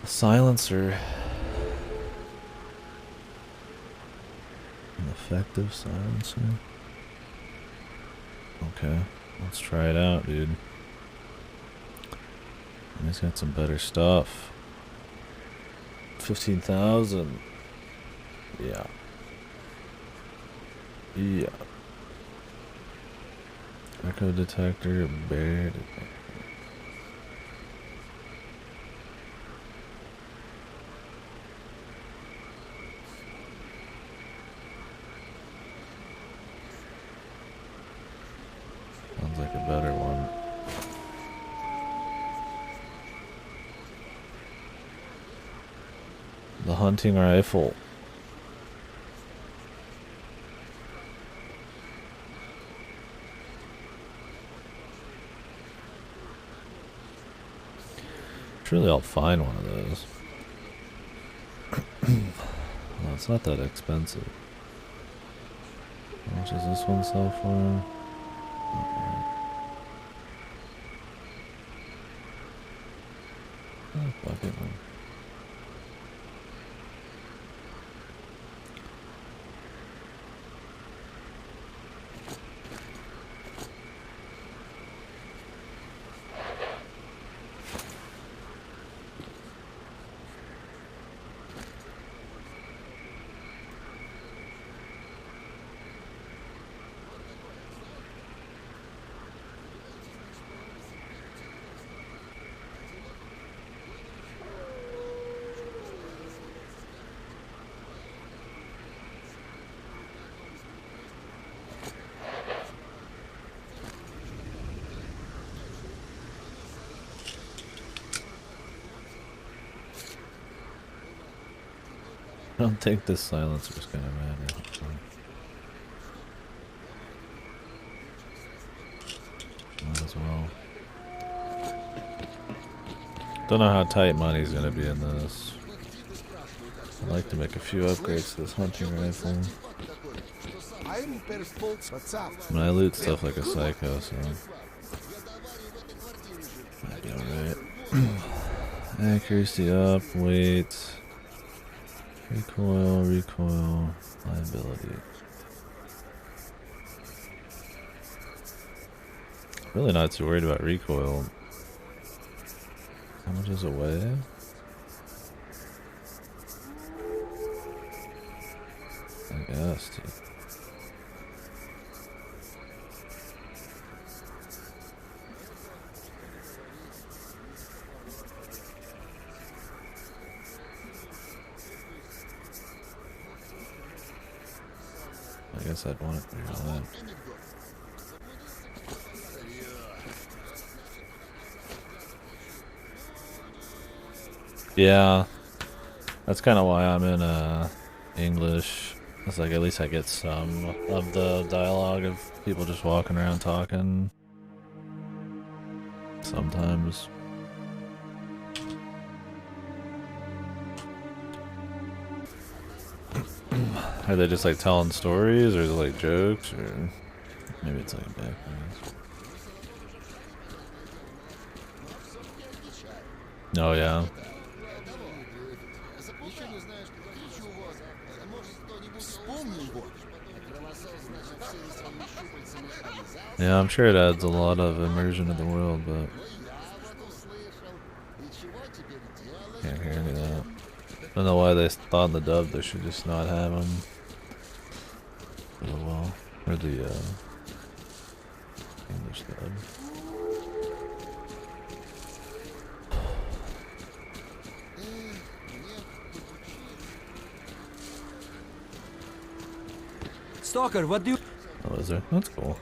A silencer. An effective silencer. Okay, let's try it out, dude. He's got some better stuff. 15,000. Yeah. Yeah. Echo detector, bear detector. Sounds like a better one. The hunting rifle. Surely I'll find one of those. Well, it's not that expensive. How much does this one sell for? Oh, bucket one. I don't think this silencer's gonna matter. Might as well. Don't know how tight money's gonna be in this. I'd like to make a few upgrades to this hunting rifle. I mean, I loot stuff like a psycho, so might be alright. Accuracy up, weight. Recoil, liability. Really not too worried about recoil. How much does it weigh? I guess, dude. I guess I'd want it for your land. Yeah, that's kind of why I'm in English. It's like at least I get some of the dialogue of people just walking around talking. Sometimes. Are they just like telling stories, or is it like jokes, or maybe it's like backgrounds? Oh yeah. Yeah, I'm sure it adds a lot of immersion to the world, but can't hear any of that. I don't know why they thought in the dub they should just not have them. Oh well, or the English dub. Stalker, what do you... Oh, is there? That's cool.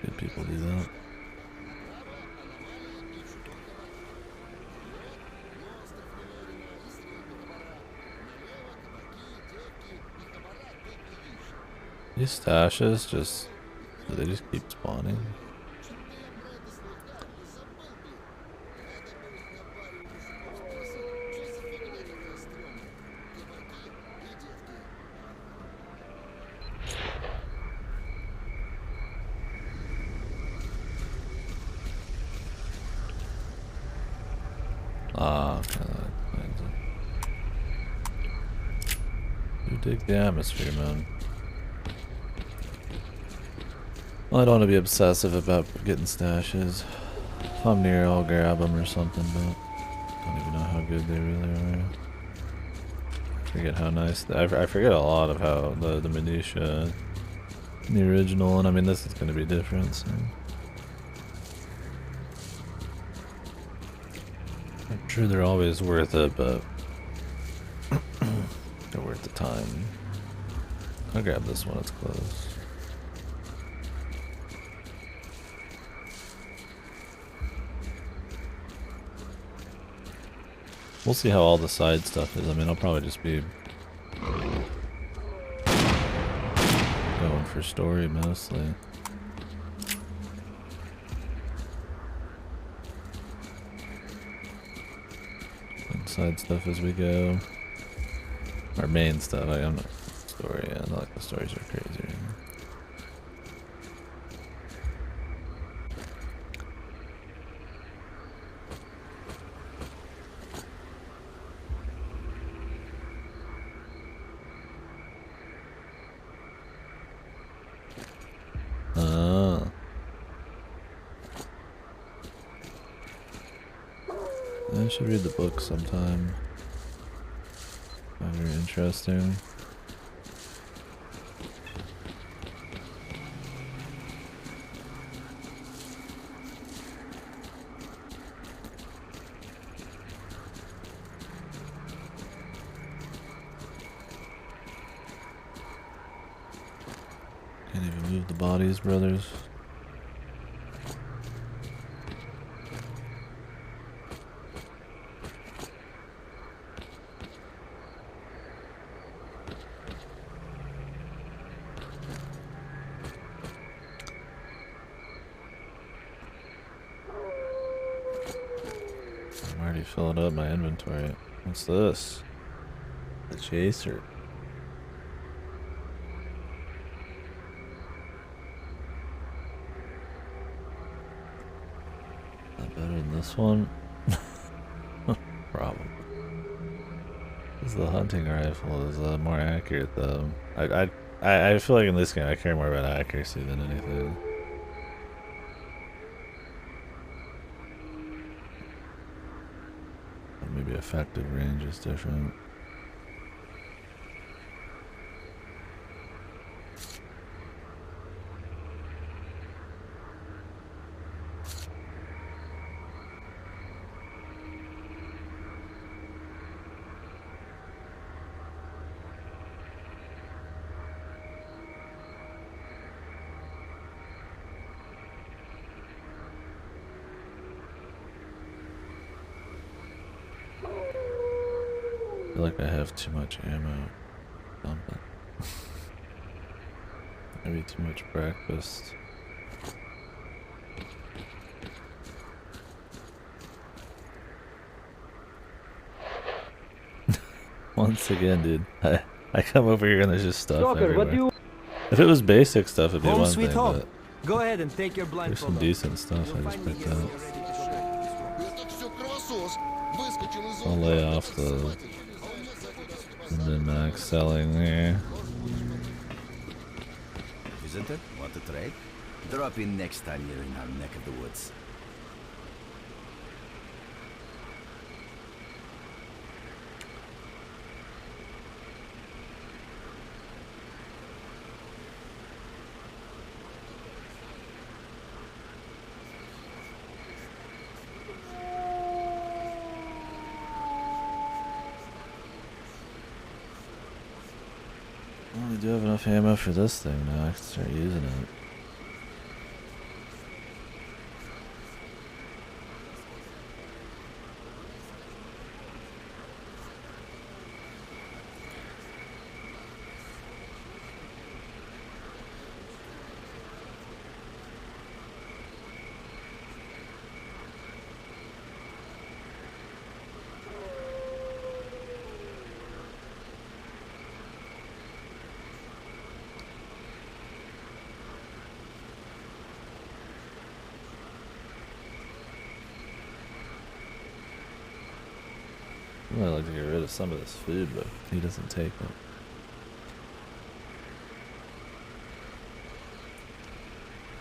Good people do that. These stashes just... do they just keep spawning? Ah, okay, that explains it. You dig the atmosphere, man. Well, I don't want to be obsessive about getting stashes. If I'm near, I'll grab them or something, but I don't even know good they really are. I forget how nice. I forget a lot of how the minutia in the original, and I mean this is going to be different. So. I'm sure they're always worth it, but they're worth the time. I'll grab this one. It's close. We'll see how all the side stuff is. I mean, I'll probably just be going for story mostly. And side stuff as we go. Our main stuff, I'm not story, yeah, not like the stories are crazy. Right now. I should read the book sometime. Very interesting. Can't even move the bodies, brothers. I'm already filling up my inventory. What's this? The chaser. Not better than this one? Probably. The hunting rifle is more accurate though. I feel like in this game I care more about accuracy than anything. Maybe effective range is different. I feel like I have too much ammo. Something. Maybe too much breakfast. Once again, dude. I come over here and there's just stuff Stalker, everywhere. what do you... If it was basic stuff, it'd be Home one sweet thing, home. but Go ahead and take your there's blindfold some off. decent stuff I just picked out. Этот всё кровосос. Выскочил из I'll lay off the min-max selling there. Visitor, want to trade? Drop in next time you're in our neck of the woods. Well, we do have enough ammo for this thing now. I can start using it. I'd like to get rid of some of this food, but he doesn't take it.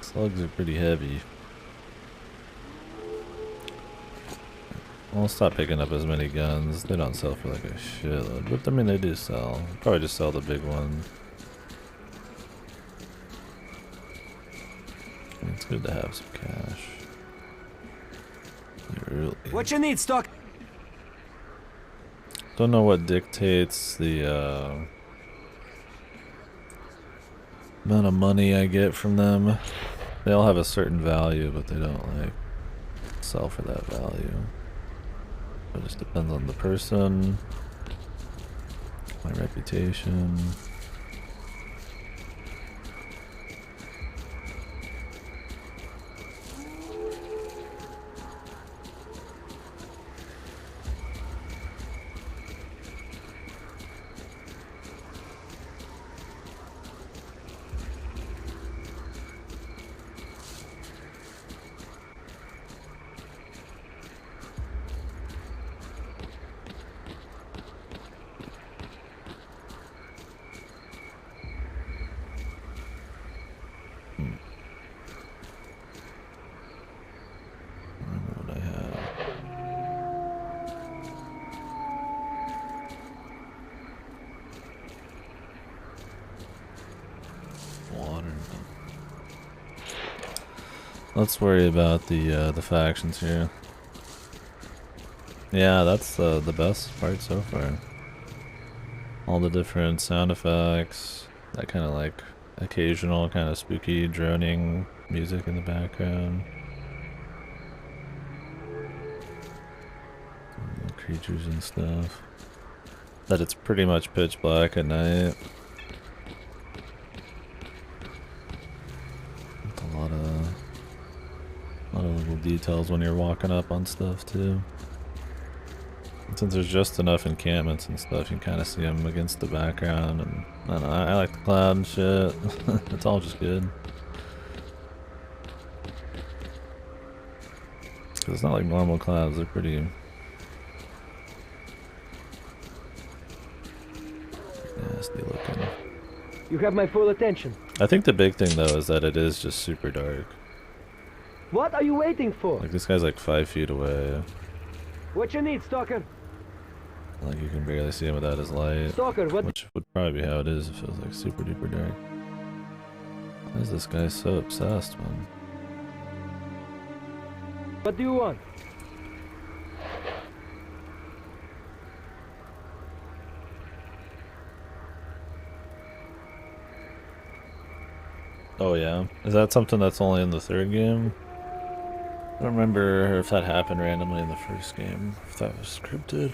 Slugs are pretty heavy. I'll stop picking up as many guns. They don't sell for like a shitload, but I mean they do sell. Probably just sell the big ones. It's good to have some cash. Really. What you need, Stalker? Don't know what dictates the amount of money I get from them. They all have a certain value, but they don't like sell for that value. It just depends on the person, my reputation. Let's worry about the factions here. Yeah, that's the best part so far. All the different sound effects, that kind of like occasional kind of spooky droning music in the background. The creatures and stuff. That it's pretty much pitch black at night. A lot of little details when you're walking up on stuff too. And since there's just enough encampments and stuff, you can kind of see them against the background, and I don't know, I like the cloud and shit. It's all just good. Cause it's not like normal clouds, they're pretty nasty looking. You have my full attention. I think the big thing though is that it is just super dark. What are you waiting for? Like this guy's like 5 feet away. What you need, Stalker? Like you can barely see him without his light. Stalker, what? Which would probably be how it is if it was like super duper dark. Why is this guy so obsessed, man? What do you want? Oh yeah? Is that something that's only in the third game? I don't remember if that happened randomly in the first game, if that was scripted.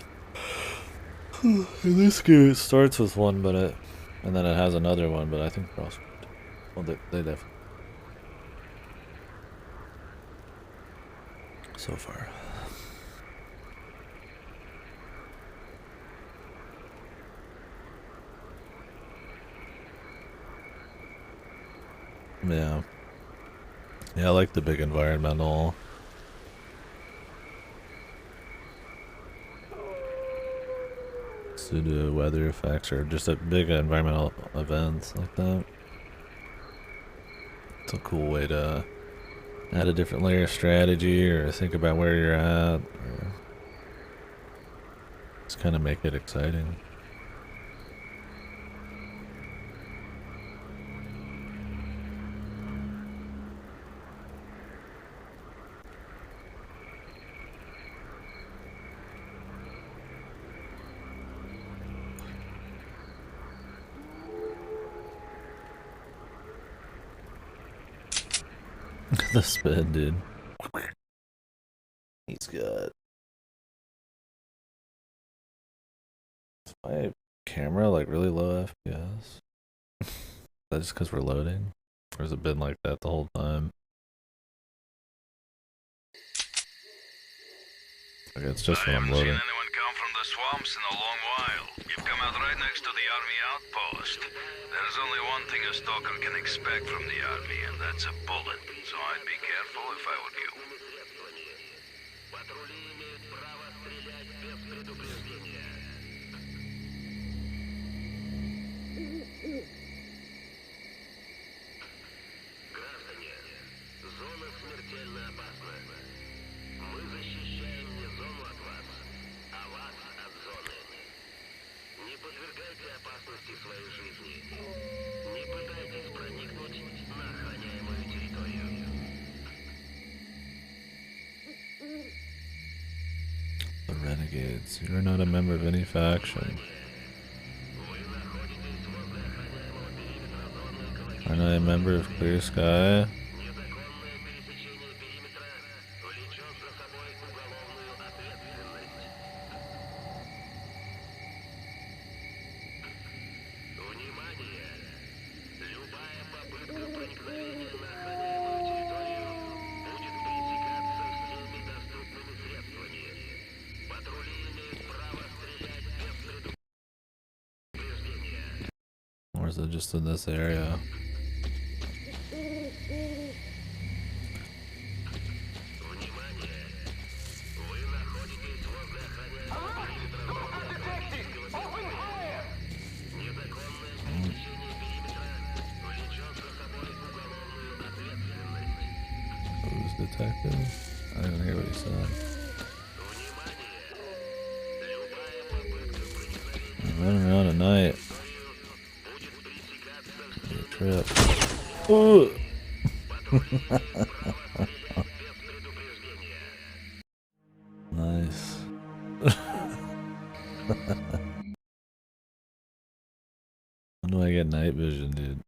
In this game it starts with one, but and then it has another one, but I think they're all scripted. Well, they definitely. So far. Yeah. Yeah, I like the big environmental. Pseudo weather effects or just a big environmental events like that. It's a cool way to add a different layer of strategy or think about where you're at, or just kind of make it exciting. The spin, dude. He's got. Is my camera like really low FPS? Is that just because we're loading? Or has it been like that the whole time? Okay, it's just when I'm loading. I haven't seen anyone come from the swamps in a long while. You've come out right next to the army outpost. There's only one thing a stalker can expect from the army, and that's a bullet. So I'd be careful if I were you. Зона смертельно опасна. Мы защищаем не зону от вас. The Renegades. You are not a member of any faction. Are not a member of Clear Sky. Or is it just in this area? Who's detective? I didn't hear what he said. I'm running around at night. Trip. Ooh. Nice. When do I get night vision, dude?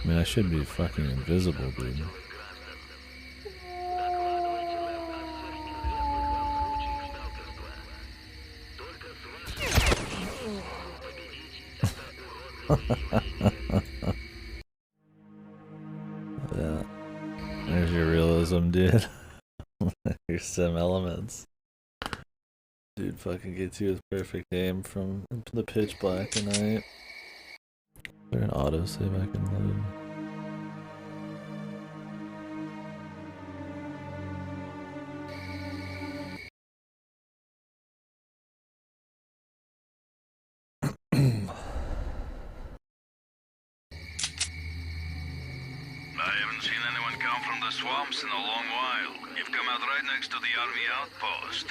I mean, I should be fucking invisible, dude. Yeah. There's your realism, dude. Your sim elements. Dude fucking gets you with perfect aim from the pitch black at night. Is there an autosave I can load? Swamps in a long while. You've come out right next to the army outpost.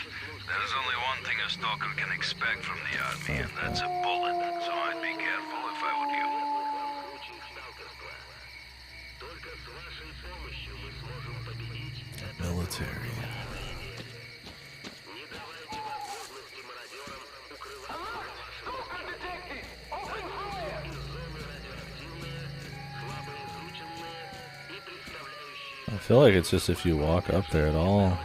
There's only one thing a stalker can expect from the army, and that's a bullet. So I'd be careful if I were you. Military. I feel like it's just if you walk up there at all.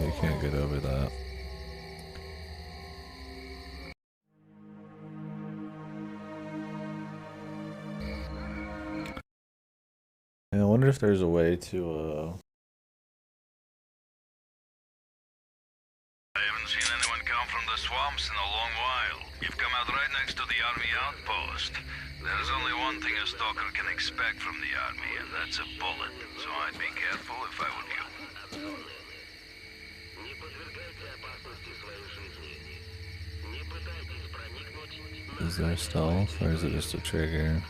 You can't get over that. Yeah, I wonder if there's a way to swamps in a long while. You've come out right next to the army outpost. There's only one thing a stalker can expect from the army, and that's a bullet. So I'd be careful if I were you. Is there stealth, or is it just a trigger?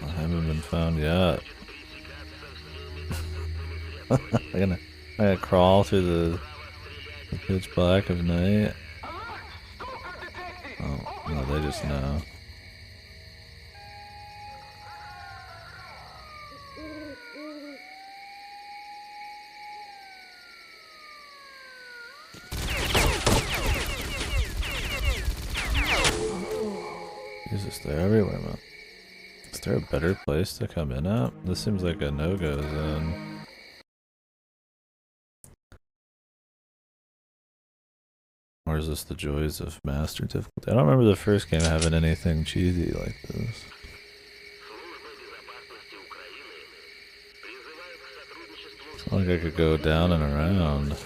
I haven't been found yet. I gotta crawl through the pitch black of night. Oh, no, they just know. Jesus, they're everywhere, man. Is there a better place to come in at? This seems like a no-go zone. Or is this the joys of master difficulty? I don't remember the first game having anything cheesy like this. It's not like I could go down and around.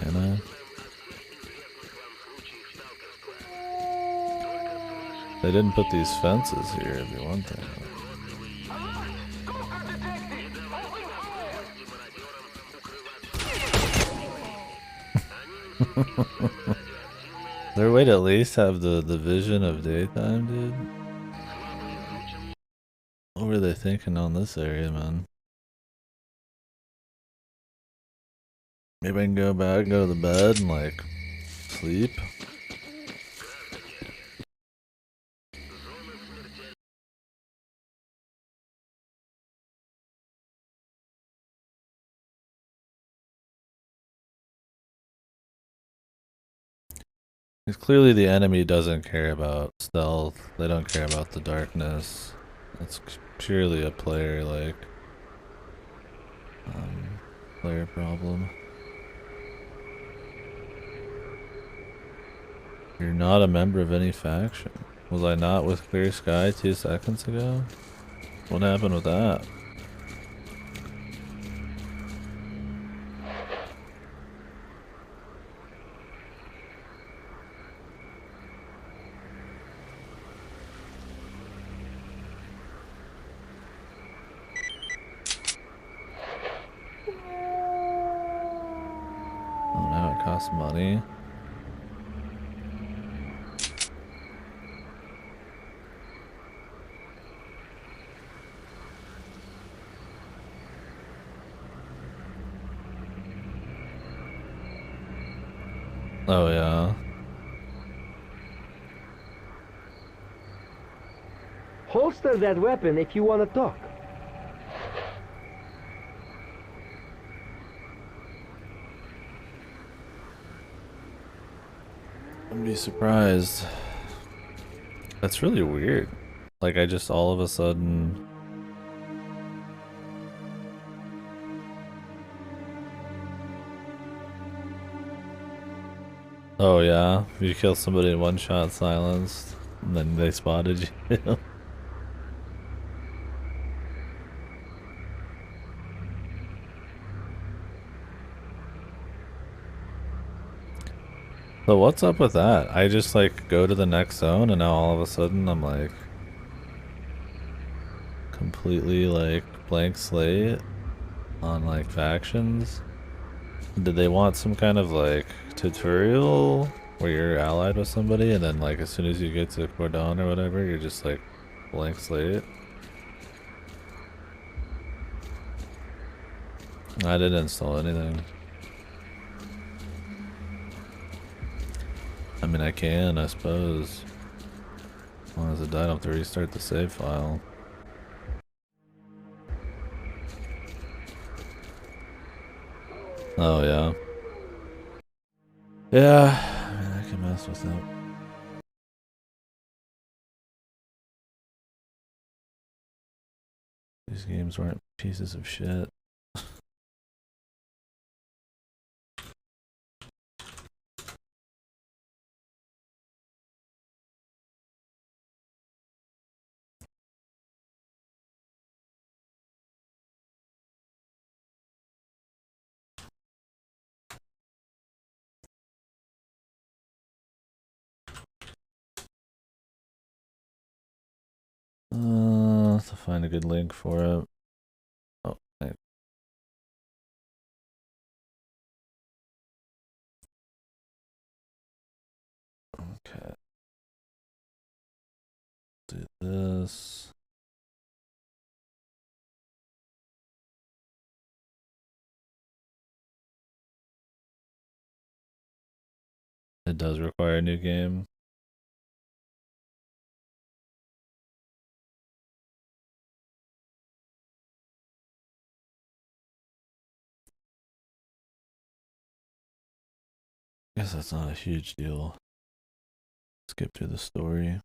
Can I? they didn't put these fences here, it'd be one thing. Their way to at least have the vision of daytime, dude. What were they thinking on this area, man? Maybe I can go back, go to the bed, and like sleep. Because clearly the enemy doesn't care about stealth. They don't care about the darkness. It's purely a player, like, player problem. You're not a member of any faction. Was I not with Clear Sky 2 seconds ago? What happened with that? Oh, now it costs money. Oh yeah. Holster that weapon if you want to talk. I'd be surprised. That's really weird. Like I just all of a sudden... Oh yeah, you kill somebody in one shot silenced, and then they spotted you. So what's up with that? I just like go to the next zone and now all of a sudden I'm like completely like blank slate on like factions. Did they want some kind of like tutorial where you're allied with somebody and then like as soon as you get to Cordon or whatever you're just like blank slate? I didn't install anything. I mean, I can, I suppose. As long as it died, I don't have to restart the save file. Oh, yeah. Yeah, I mean, I can mess with that. These games weren't pieces of shit. Have to find a good link for it. Oh, thanks. Okay. Do this. It does require a new game. Guess that's not a huge deal. Skip through the story.